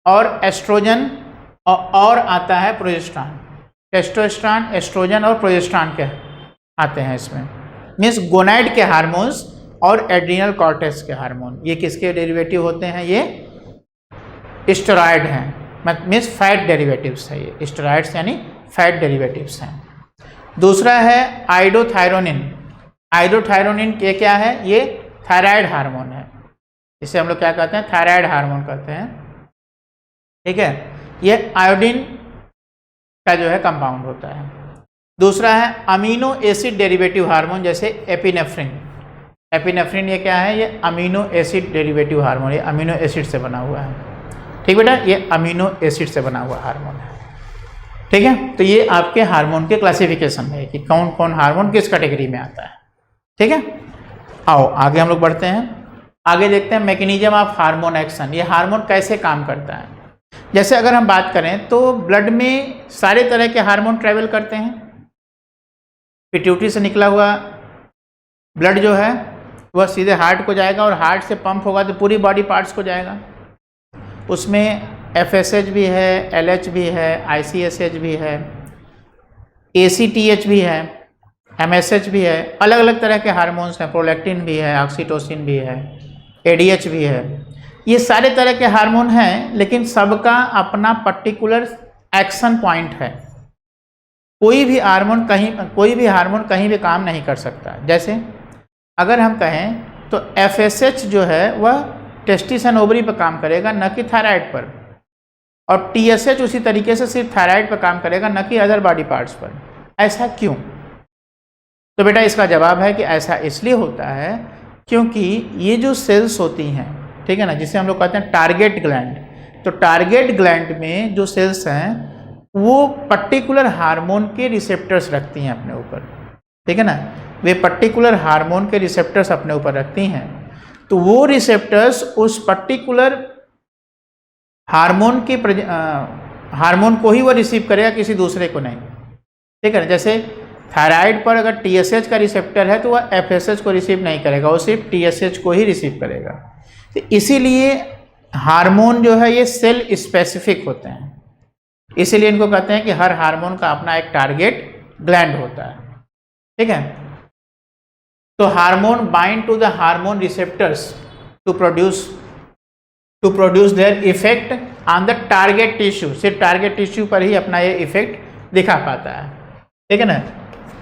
और एस्ट्रोजन, और आता है प्रोजेस्टेरॉन। टेस्टोस्टेरोन, एस्ट्रोजन और प्रोजेस्टेरॉन के आते हैं इसमें, मीन्स गोनाइड के हार्मोन्स और एड्रीनल कॉर्टेक्स के हार्मोन। ये किसके डेरिवेटिव होते हैं? ये स्टेरॉयड हैं, मीन्स फैट डेरिवेटिव्स है ये, स्टेरॉयड्स यानी फैट डेरिवेटिव्स हैं। दूसरा है आइडोथायरोनिन। आइडोथायरोनिन ये क्या है? ये थायराइड हार्मोन है, इसे हम लोग क्या कहते हैं? थायराइड हार्मोन कहते हैं, ठीक है। ये आयोडीन का जो है कंपाउंड होता है। दूसरा है अमीनो एसिड डेरिवेटिव हार्मोन, जैसे एपिनेफ्रिन। एपिनेफ्रिन ये क्या है? ये अमीनो एसिड डेरिवेटिव हार्मोन, ये अमीनो एसिड से बना हुआ है, ठीक बेटा, ये अमीनो एसिड से बना हुआ हार्मोन है, ठीक है। तो ये आपके हार्मोन के क्लासिफिकेशन है कि कौन कौन हार्मोन किस कैटेगरी में आता है, ठीक है। आओ आगे हम लोग बढ़ते हैं, आगे देखते हैं मैकेनिज्म ऑफ हार्मोन एक्शन। ये हार्मोन कैसे काम करता है? जैसे अगर हम बात करें तो ब्लड में सारे तरह के हार्मोन ट्रेवल करते हैं। पिट्यूटरी से निकला हुआ ब्लड जो है वह सीधे हार्ट को जाएगा और हार्ट से पंप होगा तो पूरी बॉडी पार्ट्स को जाएगा। उसमें FSH भी है, LH भी है, ICSH भी है, ACTH भी है, MSH भी है, अलग अलग तरह के हार्मोन्स हैं, प्रोलैक्टिन भी है, ऑक्सीटोसिन भी है, ADH भी है। ये सारे तरह के हार्मोन हैं, लेकिन सबका अपना पर्टिकुलर एक्शन पॉइंट है। कोई भी हार्मोन कहीं भी काम नहीं कर सकता। जैसे अगर हम कहें तो FSH जो है वह टेस्टिस एंड ओवरी पर काम करेगा, न कि थायराइड पर, और TSH उसी तरीके से सिर्फ थायराइड पर काम करेगा, न कि अदर बॉडी पार्ट्स पर। ऐसा क्यों? तो बेटा इसका जवाब है कि ऐसा इसलिए होता है क्योंकि ये जो सेल्स होती हैं, ठीक है ना, जिसे हम लोग कहते हैं टारगेट ग्लैंड, तो टारगेट ग्लैंड में जो सेल्स हैं वो पर्टिकुलर हार्मोन के रिसेप्टर्स रखती हैं अपने ऊपर, ठीक है ना, वे पर्टिकुलर हार्मोन के रिसेप्टर्स अपने ऊपर रखती हैं। तो वो रिसेप्टर्स उस पर्टिकुलर हार्मोन के हार्मोन को ही वो रिसीव करेगा, किसी दूसरे को नहीं, ठीक है ना। जैसे थायराइड पर अगर TSH का रिसेप्टर है तो वह FSH को रिसीव नहीं करेगा, वो सिर्फ TSH को ही रिसीव करेगा। तो इसीलिए हार्मोन जो है ये सेल स्पेसिफिक होते हैं, इसीलिए इनको कहते हैं कि हर हार्मोन का अपना एक टारगेट ग्लैंड होता है, ठीक है। तो hormone bind to the hormone receptors to produce their effect on the target tissue, सिर्फ टारगेट टिश्यू पर ही अपना ये इफेक्ट दिखा पाता है, ठीक है ना।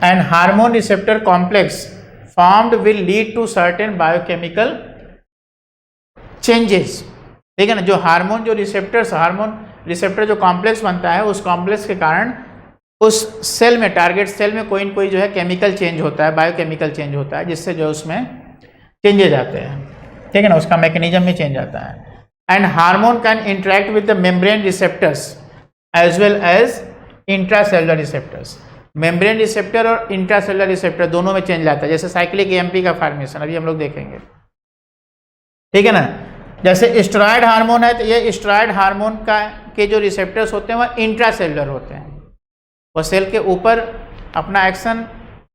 And hormone receptor complex formed will lead to certain biochemical changes, ठीक है ना। जो हार्मोन रिसेप्टर जो कॉम्प्लेक्स बनता है, उस कॉम्प्लेक्स के कारण उस सेल में, टारगेट सेल में कोई न कोई जो है केमिकल चेंज होता है, बायोकेमिकल चेंज होता है, जिससे जो उसमें चेंजेज आते हैं, ठीक है ना, उसका मैकेनिज्म में चेंज आता है। And hormone can interact with the membrane receptors as well as intracellular receptors. Membrane receptor और इंट्रासेलुलर रिसेप्टर दोनों में चेंज आता है, जैसे साइक्लिक AMP का फॉर्मेशन अभी हम लोग देखेंगे, ठीक है ना। जैसे स्टेरॉयड हार्मोन है तो ये स्टेरॉयड हार्मोन के जो रिसेप्टर्स होते हैं वह इंट्रासेलुलर होते हैं, वो सेल के ऊपर अपना एक्शन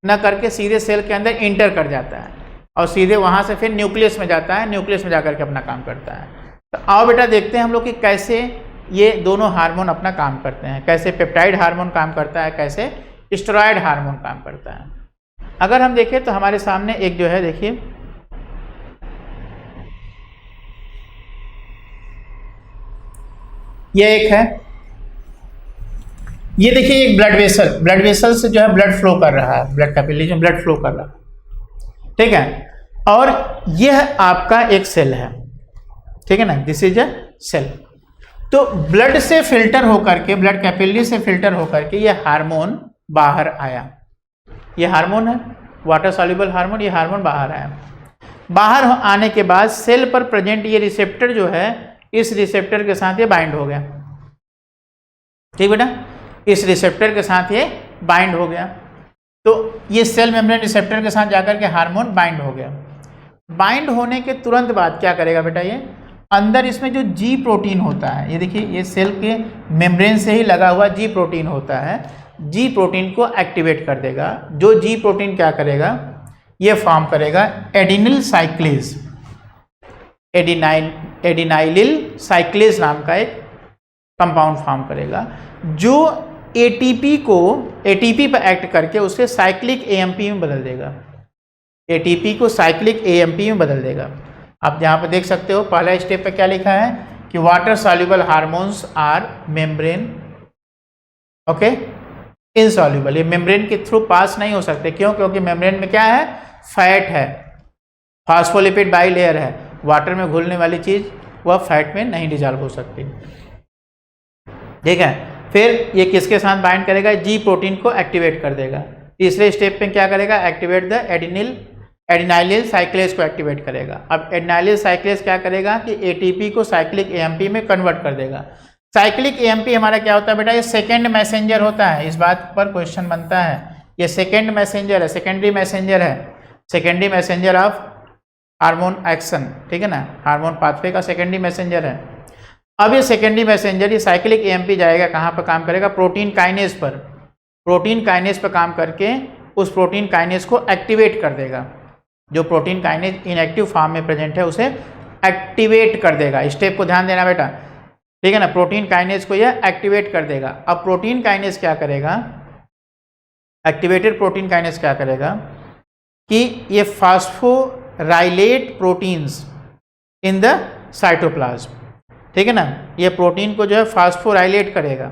न करके सीधे सेल के अंदर इंटर कर जाता है और सीधे वहाँ से फिर न्यूक्लियस में जाता है, न्यूक्लियस में जाकर के अपना काम करता है। तो आओ बेटा देखते हैं हम लोग कि कैसे ये दोनों हार्मोन अपना काम करते हैं, कैसे पेप्टाइड हार्मोन काम करता है, कैसे स्टेरॉयड हार्मोन काम करता है। अगर हम देखें तो हमारे सामने एक जो है, देखिए ये एक है, ये देखिए एक ब्लड वेसल से जो है ब्लड फ्लो कर रहा है, ब्लड कैपिलरी में ब्लड फ्लो कर रहा है, ठीक है। और यह आपका एक सेल है, ठीक है ना, दिस इज अ सेल। तो ब्लड से फिल्टर होकर के, ब्लड कैपिलरी से फिल्टर होकर के ये हार्मोन बाहर आया, ये हार्मोन है वाटर सॉल्युबल हार्मोन, ये हार्मोन बाहर आया। बाहर आने के बाद सेल पर प्रेजेंट ये रिसेप्टर जो है, इस रिसेप्टर के साथ ये बाइंड हो गया, ठीक बेटा, इस रिसेप्टर के साथ ये बाइंड हो गया। तो ये सेल मेम्ब्रेन रिसेप्टर के साथ जाकर के हार्मोन बाइंड हो गया। बाइंड होने के तुरंत बाद क्या करेगा बेटा, ये अंदर इसमें जो G प्रोटीन होता है, ये देखिए ये सेल के मेम्ब्रेन से ही लगा हुआ G प्रोटीन होता है, G प्रोटीन को एक्टिवेट कर देगा। जो G प्रोटीन क्या करेगा, ये फॉर्म करेगा एडिनिल साइक्लेज, एडिनाइलिल साइक्लेज नाम का एक कंपाउंड फॉर्म करेगा, जो ATP पर एक्ट करके उसे साइक्लिक AMP में बदल देगा, ATP को साइक्लिक AMP में बदल देगा। आप यहाँ पर देख सकते हो पहला स्टेप पे क्या लिखा है कि water soluble hormones are membrane okay insoluble, ये मेम्ब्रेन के थ्रू पास नहीं हो सकते। क्यों? क्योंकि मेम्ब्रेन में क्या है, फैट है, फॉस्फोलिपिड बाइलेयर है, वाटर में घुलने वाली चीज़ वह फैट में नहीं डिजॉल्व हो सकती, ठीक है। फिर ये किसके साथ बाइंड करेगा, जी प्रोटीन को एक्टिवेट कर देगा। तीसरे स्टेप पे क्या करेगा, एक्टिवेट द एडिनाइलिल साइक्लेज को एक्टिवेट करेगा। अब एडिनाइलिल साइक्लेज क्या करेगा कि एटीपी को साइक्लिक एएमपी में कन्वर्ट कर देगा। साइक्लिक एएमपी हमारा क्या होता है बेटा, ये सेकेंड मैसेंजर होता है। इस बात पर क्वेश्चन बनता है, ये सेकेंड मैसेंजर है, सेकेंडरी मैसेंजर है, secondary messenger of hormone action, ठीक है ना, हार्मोन पाथवे का सेकेंडरी मैसेंजर है। अब ये सेकेंडरी मैसेंजर ये साइक्लिक एएमपी जाएगा कहाँ पर काम करेगा, प्रोटीन काइनेज पर, प्रोटीन काइनेज पर काम करके उस प्रोटीन काइनेज को एक्टिवेट कर देगा। जो प्रोटीन काइनेज इनएक्टिव फॉर्म में प्रेजेंट है उसे एक्टिवेट कर देगा। स्टेप को ध्यान देना बेटा, ठीक है ना, प्रोटीन काइनेज को यह एक्टिवेट कर देगा। अब प्रोटीन काइनेज क्या करेगा, एक्टिवेटेड प्रोटीन काइनेज क्या करेगा कि ये phosphorylate proteins in the cytoplasm, ठीक है ना, ये प्रोटीन को जो है फास्फोराइलेट करेगा,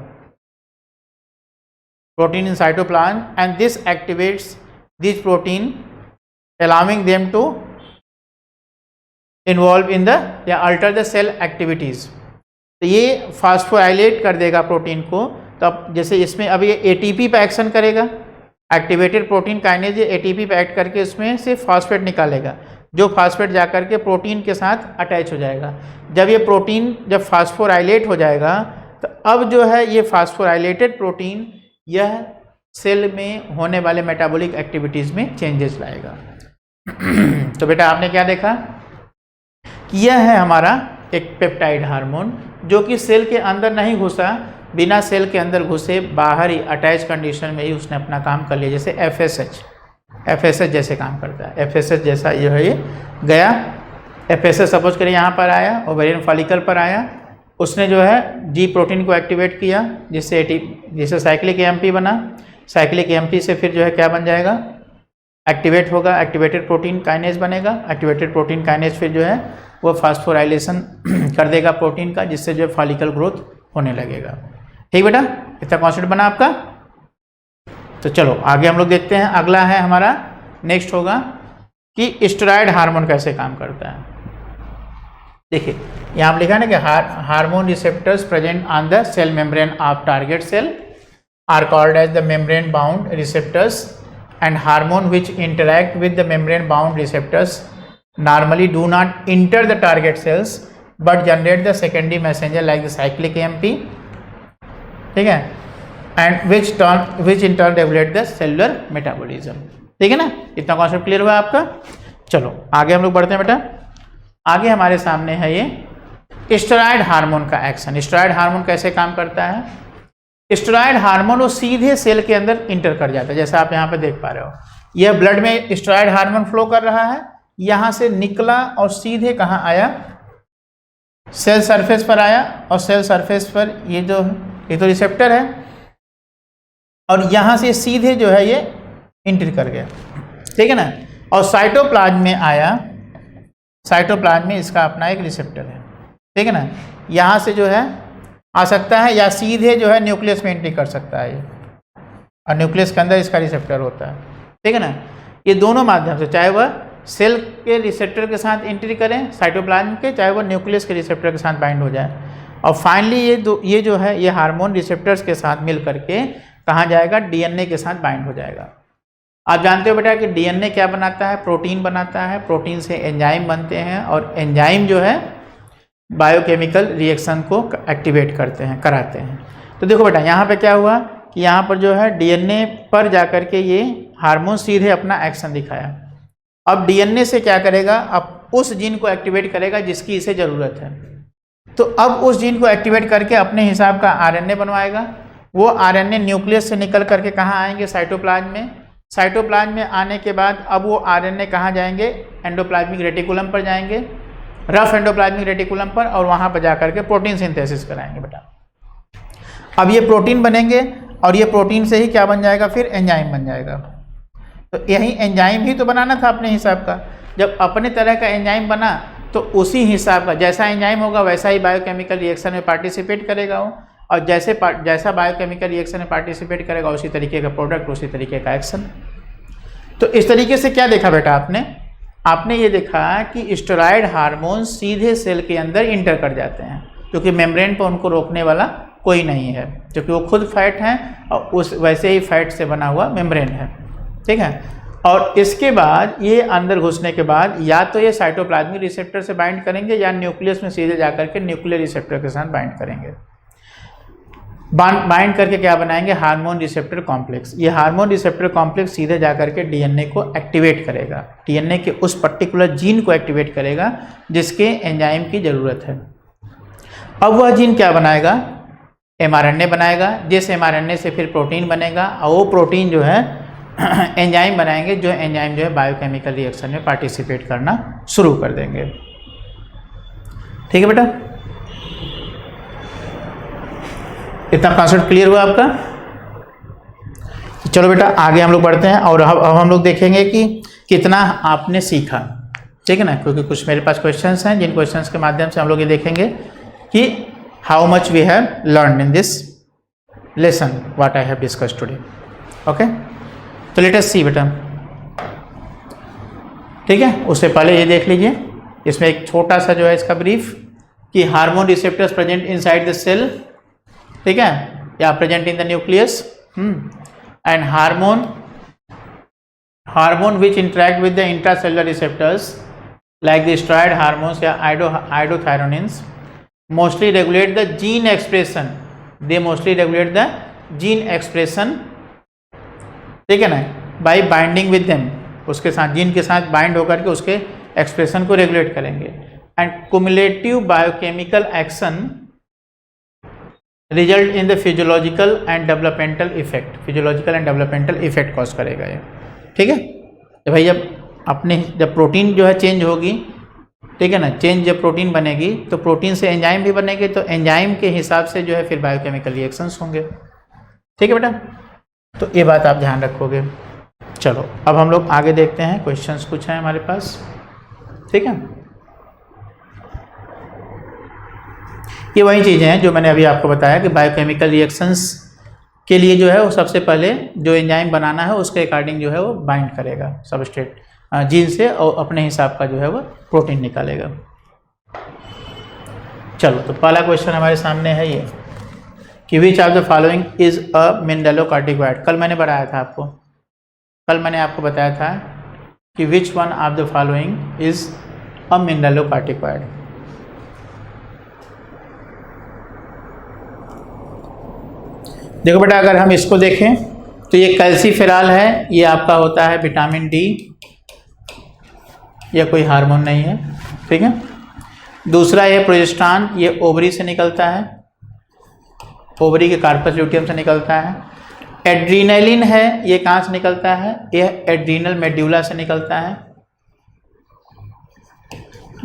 protein in cytoplasm, and this activates this protein allowing them to involve in the या alter the cell activities। तो ये फास्फोराइलेट कर देगा प्रोटीन को। तो अब जैसे इसमें अब ये एटीपी पे एक्शन करेगा, एक्टिवेटेड प्रोटीन काइनेज एटीपी पे एक्ट करके इसमें से फास्फेट निकालेगा। जो फास्फेट जाकर के प्रोटीन के साथ अटैच हो जाएगा। जब ये प्रोटीन जब फास्फोराइलेट हो जाएगा तो अब जो है ये फास्फोराइलेटेड प्रोटीन यह सेल में होने वाले मेटाबॉलिक एक्टिविटीज़ में चेंजेस लाएगा। तो बेटा आपने क्या देखा कि यह है हमारा एक पेप्टाइड हार्मोन जो कि सेल के अंदर नहीं घुसा, बिना सेल के अंदर घुसे बाहर ही अटैच कंडीशन में ही उसने अपना काम कर लिया। जैसे एफएसएच जैसे काम करता है, एफएसएच जैसा जो है ये गया। एफएसएच सपोज करिए यहाँ पर आया, ओवेरियन फॉलिकल पर आया, उसने जो है जी प्रोटीन को एक्टिवेट किया जिससे साइक्लिक एएमपी बना। साइक्लिक एएमपी से फिर जो है क्या बन जाएगा, एक्टिवेट होगा, एक्टिवेटेड प्रोटीन काइनेज बनेगा। एक्टिवेटेड प्रोटीन काइनेज फिर जो है वो फास्फोराइलेशन कर देगा प्रोटीन का, जिससे जो है फॉलिकल ग्रोथ होने लगेगा। ठीक बेटा, इतना कॉन्सेप्ट बना आपका। तो चलो आगे हम लोग देखते हैं। अगला है हमारा, नेक्स्ट होगा कि स्टेरॉयड हार्मोन कैसे काम करता है। देखिए यहाँ पर लिखा है ना कि hormone receptors present on the cell membrane of target cell are called as the membrane bound receptors, and hormone which interact with the membrane bound receptors normally do not enter the target cells but generate the secondary messenger like the cyclic AMP, ठीक है, and which in turn regulate the cellular metabolism। ठीक है ना, इतना concept clear हुआ आपका। चलो आगे हम लोग बढ़ते हैं बेटा। आगे हमारे सामने है ये स्टेरॉयड हार्मोन का एक्शन। स्टेरॉयड हार्मोन कैसे काम करता है। स्टेरॉयड हार्मोन वो सीधे सेल के अंदर इंटर कर जाता है, जैसा आप यहाँ पे देख पा रहे हो। यह ब्लड में स्टेरॉयड हार्मोन फ्लो कर रहा है, यहाँ से निकला और सीधे कहाँ आया, सेल सरफेस पर आया। और सेल सरफेस पर ये तो रिसेप्टर है और यहाँ से सीधे जो है ये इंटर कर गया। ठीक है ना, और साइटोप्लाज्म में आया। साइटोप्लाज्म में इसका अपना एक रिसेप्टर है। ठीक है ना, यहाँ से जो है आ सकता है या सीधे जो है न्यूक्लियस में एंट्री कर सकता है ये, और न्यूक्लियस के अंदर इसका रिसेप्टर होता है। ठीक है ना, ये दोनों माध्यम से, चाहे वह सेल के रिसेप्टर के साथ एंट्री करें साइटोप्लाज्म के, चाहे वह न्यूक्लियस के रिसेप्टर के साथ बाइंड हो जाए। और फाइनली ये जो है ये हार्मोन रिसेप्टर्स के साथ मिल करके कहाँ जाएगा, डीएनए के साथ बाइंड हो जाएगा। आप जानते हो बेटा कि डीएनए क्या बनाता है, प्रोटीन बनाता है। प्रोटीन से एंजाइम बनते हैं और एंजाइम जो है बायोकेमिकल रिएक्शन को एक्टिवेट करते हैं, कराते हैं। तो देखो बेटा यहाँ पे क्या हुआ कि यहाँ पर जो है डीएनए पर जाकर के ये हार्मोन सीधे अपना एक्शन दिखाया। अब डीएनए से क्या करेगा, अब उस जीन को एक्टिवेट करेगा जिसकी इसे ज़रूरत है। तो अब उस जीन को एक्टिवेट करके अपने हिसाब का आरएनए बनवाएगा। वो आरएनए न्यूक्लियस से निकल करके कहाँ आएंगे, साइटोप्लाज्म में। साइटोप्लाज्म में आने के बाद अब वो आरएनए कहाँ जाएंगे, एंडोप्लाज्मिक रेटिकुलम पर जाएंगे, रफ एंडोप्लाज्मिक रेटिकुलम पर, और वहाँ पर जाकर के प्रोटीन सिंथेसिस कराएंगे बेटा। अब ये प्रोटीन बनेंगे और ये प्रोटीन से ही क्या बन जाएगा, फिर एंजाइम बन जाएगा। तो यही एंजाइम ही तो बनाना था अपने हिसाब का। जब अपने तरह का एंजाइम बना तो उसी हिसाब का जैसा एंजाइम होगा वैसा ही बायोकेमिकल रिएक्शन में पार्टिसिपेट करेगा वो, और जैसा बायोकेमिकल रिएक्शन में पार्टिसिपेट करेगा उसी तरीके का प्रोडक्ट, उसी तरीके का एक्शन। तो इस तरीके से क्या देखा बेटा आपने ये देखा कि स्टेरॉयड हार्मोन सीधे सेल के अंदर इंटर कर जाते हैं, क्योंकि मेम्ब्रेन पर उनको रोकने वाला कोई नहीं है, क्योंकि वो खुद फैट हैं और उस वैसे ही फैट से बना हुआ मेम्ब्रेन है। ठीक है, और इसके बाद ये अंदर घुसने के बाद या तो ये साइटोप्लाज्मिक रिसेप्टर से बाइंड करेंगे या न्यूक्लियस में सीधे जाकर के न्यूक्लियर रिसेप्टर के साथ बाइंड करेंगे। बाइंड करके क्या बनाएंगे, हार्मोन रिसेप्टर कॉम्प्लेक्स। ये हार्मोन रिसेप्टर कॉम्प्लेक्स सीधे जाकर के डीएनए को एक्टिवेट करेगा, डीएनए के उस पर्टिकुलर जीन को एक्टिवेट करेगा जिसके एंजाइम की ज़रूरत है। अब वह जीन क्या बनाएगा, एमआरएनए बनाएगा, जिस एमआरएनए से फिर प्रोटीन बनेगा, और वो प्रोटीन जो है एंजाइम बनाएंगे, जो एंजाइम जो है बायोकेमिकल रिएक्शन में पार्टिसिपेट करना शुरू कर देंगे। ठीक है बेटा, इतना कॉन्सेप्ट क्लियर हुआ आपका। चलो बेटा आगे हम लोग बढ़ते हैं और अब हम लोग देखेंगे कि कितना आपने सीखा। ठीक है ना, क्योंकि कुछ मेरे पास क्वेश्चंस हैं जिन क्वेश्चंस के माध्यम से हम लोग ये देखेंगे कि how much we have learn in this lesson what I have discussed today. Okay, तो लेट अस सी बेटा। ठीक है, उससे पहले ये देख लीजिए, इसमें एक छोटा सा जो है इसका ब्रीफ कि hormone receptors present inside the cell, ठीक है, या present in the nucleus, and hormone which interact with the intracellular receptors like the steroid hormones या आइडोथायरोनिन्स mostly regulate the gene expression, they mostly regulate the gene expression, ठीक है ना, by binding with them, उसके साथ gene के साथ bind होकर के उसके एक्सप्रेशन को रेगुलेट करेंगे। And cumulative biochemical action result in the physiological and developmental effect, physiological and developmental effect cause करेगा ये, ठीक है। तो भाई जब प्रोटीन जो है चेंज होगी, ठीक है ना, चेंज जब प्रोटीन बनेगी तो प्रोटीन से एंजाइम भी बनेंगे, तो एंजाइम के हिसाब से जो है फिर बायोकेमिकल रिएक्शंस होंगे, ठीक है बेटा। तो ये बात आप ध्यान रखोगे। चलो अब हम लोग आगे देखते हैं, क्वेश्चंस कुछ हैं हमारे पास, ठीक है। ये वही चीज़ें हैं जो मैंने अभी आपको बताया कि बायोकेमिकल रिएक्शंस के लिए जो है वो सबसे पहले जो एंजाइम बनाना है उसके अकॉर्डिंग जो है वो बाइंड करेगा सबस्ट्रेट जीन से और अपने हिसाब का जो है वो प्रोटीन निकालेगा। चलो तो पहला क्वेश्चन हमारे सामने है ये कि which of the following is a mineralocorticoid. कल मैंने आपको बताया था कि which one of the following is a mineralocorticoid. देखो बेटा, अगर हम इसको देखें तो ये कैल्सीफेरॉल है, ये आपका होता है विटामिन डी, यह कोई हार्मोन नहीं है, ठीक है। दूसरा ये प्रोजेस्टेरॉन, ये ओवरी से निकलता है, ओवरी के कार्पस ल्यूटियम से निकलता है। एड्रीनलिन है, ये कहाँ से निकलता है, यह एड्रीनल मेड्यूला से निकलता है,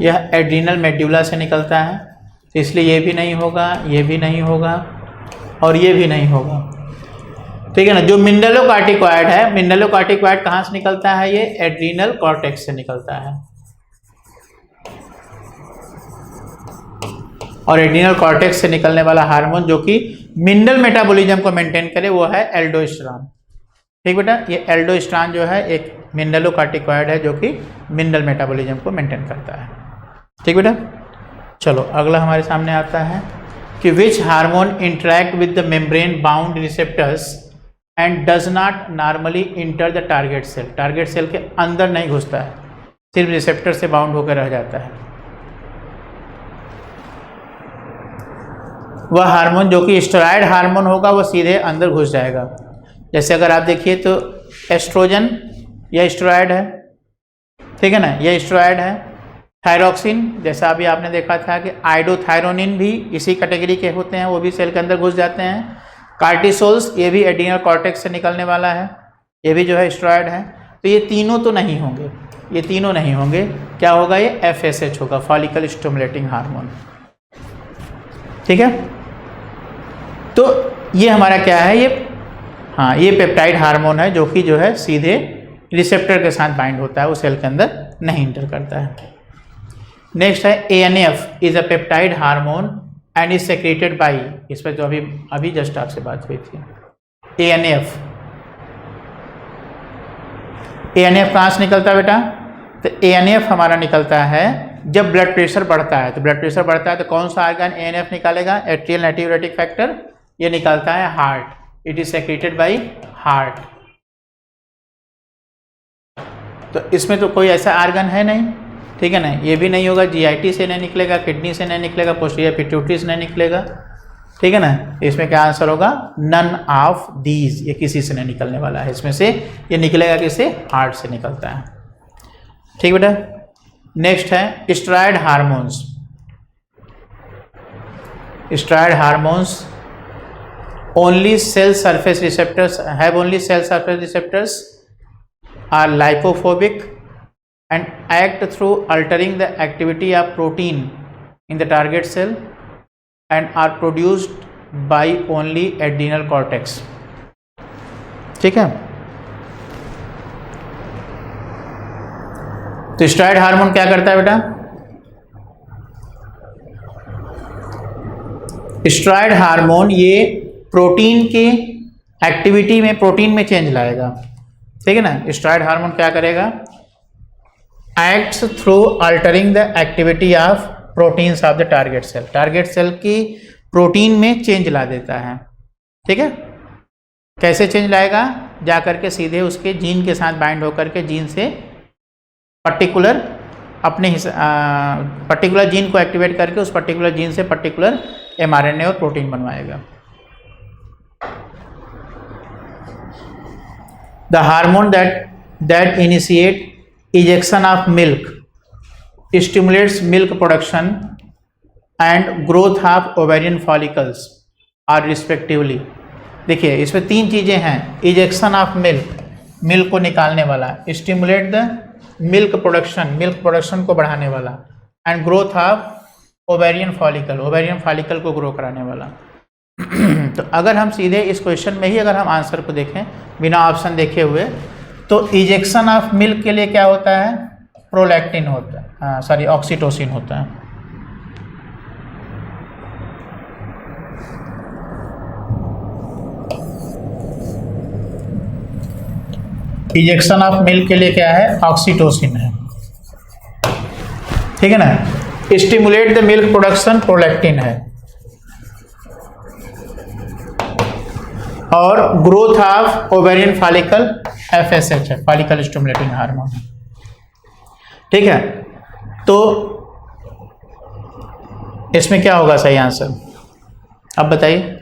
यह एड्रीनल मेड्यूला से निकलता है, इसलिए ये भी नहीं होगा, ये भी नहीं होगा और ये भी नहीं होगा, ठीक है ना। जो मिनरलोकार्टिकॉइड है, मिनरलोकार्टिकॉइड कहाँ से निकलता है, ये एड्रीनल कॉर्टेक्स से निकलता है, और एड्रीनल कॉर्टेक्स से निकलने वाला हार्मोन जो कि मिनरल मेटाबॉलिज्म को मेंटेन करे वो है एल्डोस्टेरॉन, ठीक बेटा। ये एल्डोस्टेरॉन जो है एक मिनरलोकार्टिकॉइड है जो कि मिनरल मेटाबॉलिज्म को मेंटेन करता है, ठीक बेटा। चलो अगला हमारे सामने आता है कि which hormone interact with the membrane bound receptors and does not normally enter the target cell. Target cell के अंदर नहीं घुसता है, सिर्फ रिसेप्टर से बाउंड होकर रह जाता है। वह हार्मोन जो कि स्टेरॉयड हार्मोन होगा वो सीधे अंदर घुस जाएगा। जैसे अगर आप देखिए तो एस्ट्रोजन यह स्टेरॉयड है, ठीक है ना, यह स्टेरॉयड है। थायरोक्सिन जैसा अभी आपने देखा था कि आइडोथायरोनिन भी इसी कैटेगरी के होते हैं, वो भी सेल के अंदर घुस जाते हैं। कार्टिसोल्स ये भी एड्रीनल कॉर्टेक्स से निकलने वाला है, ये भी जो है स्टेरॉयड है। तो ये तीनों तो नहीं होंगे, ये तीनों नहीं होंगे। क्या होगा, ये FSH होगा, फॉलिकल स्टिमुलेटिंग हार्मोन, ठीक है। तो ये हमारा क्या है, ये पेप्टाइड हार्मोन है जो कि जो है सीधे रिसेप्टर के साथ बाइंड होता है, वो सेल के अंदर नहीं इंटर करता है। नेक्स्ट है ANF is a peptide hormone and is secreted by, इस पर जो अभी जस्ट आपसे बात हुई थी। ANF कहाँ से निकलता है बेटा, तो ANF हमारा निकलता है जब ब्लड प्रेशर बढ़ता है। तो ब्लड प्रेशर बढ़ता है तो कौन सा ऑर्गन ANF निकालेगा, एट्रियल नाइट्रोरेटिक फैक्टर, ये निकालता है heart, it is secreted by heart. तो इसमें तो कोई ऐसा ऑर्गन है नहीं, ठीक है ना, ये भी नहीं होगा, GIT से नहीं निकलेगा, किडनी से नहीं निकलेगा, पोस्टीरियर पिट्यूटरी से नहीं निकलेगा, ठीक है ना। इसमें क्या आंसर होगा, नन ऑफ दीज, ये किसी से नहीं निकलने वाला है। इसमें से ये निकलेगा किससे, हार्ट से निकलता है, ठीक बेटा। नेक्स्ट है steroid hormones. Steroid hormones only cell surface receptors have only cell surface receptors are lipophobic and act through altering the activity of protein in the target cell and are produced by only adrenal cortex, ठीक है। तो steroid hormone क्या करता है बेटा, steroid hormone ये protein के activity में, प्रोटीन में चेंज लाएगा, ठीक है ना। स्टेरॉयड हार्मोन क्या करेगा, acts through altering the activity of proteins of the target cell, target cell की प्रोटीन में चेंज ला देता है, ठीक है। कैसे चेंज लाएगा, जा करके सीधे उसके जीन के साथ बाइंड होकर के जीन से पर्टिकुलर अपने पर्टिकुलर जीन को एक्टिवेट करके उस पर्टिकुलर जीन से पर्टिकुलर mRNA और प्रोटीन बनवाएगा। The hormone that initiate ejection of milk stimulates milk production and growth of ovarian follicles are respectively. देखिए इसमें 3 चीज़ें हैं, इजेक्शन ऑफ मिल्क को निकालने वाला, स्टिमुलेट द मिल्क प्रोडक्शन को बढ़ाने वाला, and growth of ovarian follicle को ग्रो कराने वाला। तो अगर हम सीधे इस क्वेश्चन में ही अगर हम आंसर को देखें बिना ऑप्शन देखे हुए, तो इजेक्शन ऑफ मिल्क के लिए क्या होता है, प्रोलैक्टिन होता है, ऑक्सीटोसिन होता है। इजेक्शन ऑफ मिल्क के लिए क्या है, ऑक्सीटोसिन है, ठीक है ना। Stimulate the milk production, prolactin है, और growth of ovarian follicle FSH है, फॉलिकल स्टिमुलेटिंग हार्मोन, ठीक है। तो इसमें क्या होगा सही आंसर, अब बताइए।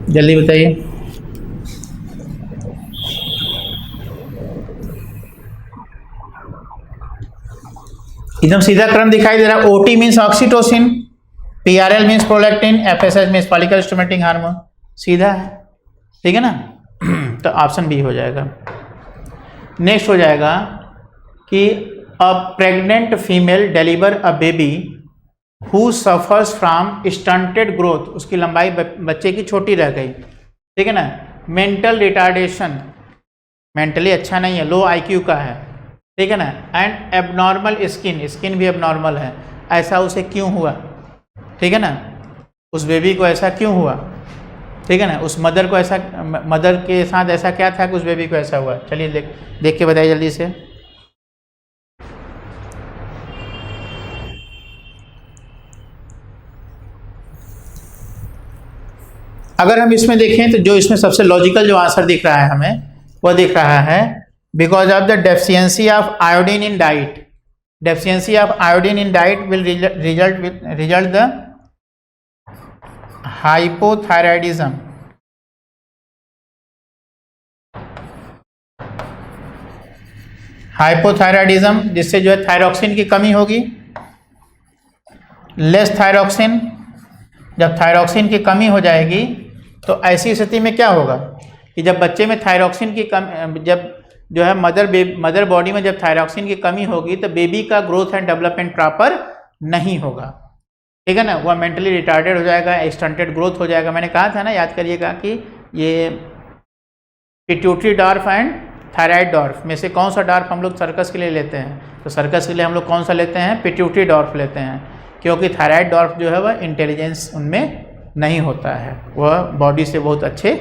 जल्दी बताइए। एकदम सीधा क्रम दिखाई दे रहा है। OT means oxytocin, PRL means prolactin, FSH means follicle stimulating hormone, सीधा है, ठीक है ना। तो ऑप्शन बी हो जाएगा। नेक्स्ट हो जाएगा कि अ pregnant female deliver a baby who suffers from stunted growth, उसकी लंबाई बच्चे की छोटी रह गई, ठीक है ना। मेंटल रिटार्डेशन, मेंटली अच्छा नहीं है, लो IQ का है, ठीक है ना। एंड एबनॉर्मल स्किन भी एबनॉर्मल है, ऐसा उसे क्यों हुआ, ठीक है ना। उस बेबी को ऐसा क्यों हुआ, ठीक है ना। उस मदर को ऐसा, मदर के साथ ऐसा क्या था कि उस बेबी को ऐसा हुआ। चलिए देख के बताइए जल्दी से। अगर हम इसमें देखें तो जो इसमें सबसे लॉजिकल जो आंसर दिख रहा है हमें, वह दिख रहा है because of the deficiency of iodine in diet. Deficiency of iodine in diet will result the hypothyroidism. Hypothyroidism जिससे जो है थायरॉक्सिन की कमी होगी, लेस थायरॉक्सिन। जब थायरॉक्सिन की कमी हो जाएगी तो ऐसी स्थिति में क्या होगा कि जब बच्चे में थायरॉक्सिन की कमी, जब जो है मदर बॉडी में जब थायरॉक्सिन की कमी होगी तो बेबी का ग्रोथ एंड डेवलपमेंट प्रॉपर नहीं होगा, ठीक है ना। वह मेंटली रिटार्डेड हो जाएगा, स्टंटेड ग्रोथ हो जाएगा। मैंने कहा था ना, याद करिएगा कि ये pituitary dwarf and thyroid dwarf में से कौन सा डॉर्फ हम लोग सर्कस के लिए लेते हैं, तो सर्कस के लिए हम लोग कौन सा लेते हैं, पिट्यूटरी डॉर्फ लेते हैं, क्योंकि थायराइड डॉर्फ जो है वह इंटेलिजेंस उनमें नहीं होता है, वह बॉडी से बहुत अच्छे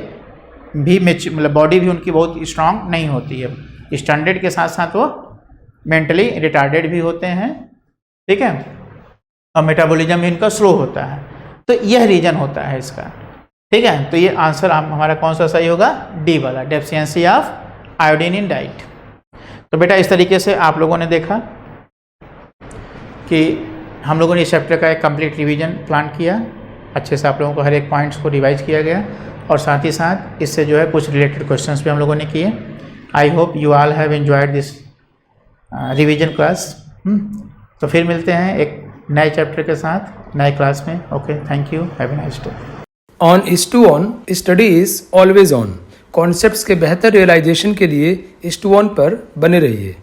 भी मतलब बॉडी भी उनकी बहुत स्ट्रांग नहीं होती है। स्टैंडर्ड के साथ साथ वो मेंटली रिटार्डेड भी होते हैं, ठीक है, और मेटाबॉलिज्म भी इनका स्लो होता है। तो यह रीजन होता है इसका, ठीक है। तो ये आंसर हमारा कौन सा सही होगा, डी वाला, deficiency of iodine in diet. तो बेटा इस तरीके से आप लोगों ने देखा कि हम लोगों ने इस चैप्टर का एक कंप्लीट रिवीजन प्लान किया, अच्छे से आप लोगों को हर एक पॉइंट्स को रिवाइज किया गया, और साथ ही साथ इससे जो है कुछ रिलेटेड क्वेश्चंस भी हम लोगों ने किए। I hope you all have enjoyed this revision class. तो फिर मिलते हैं एक नए चैप्टर के साथ नए क्लास में। Okay, thank you, have a nice day. On IS2ON study is always on. Concepts के बेहतर रियलाइजेशन के लिए IS2ON पर बने रहिए।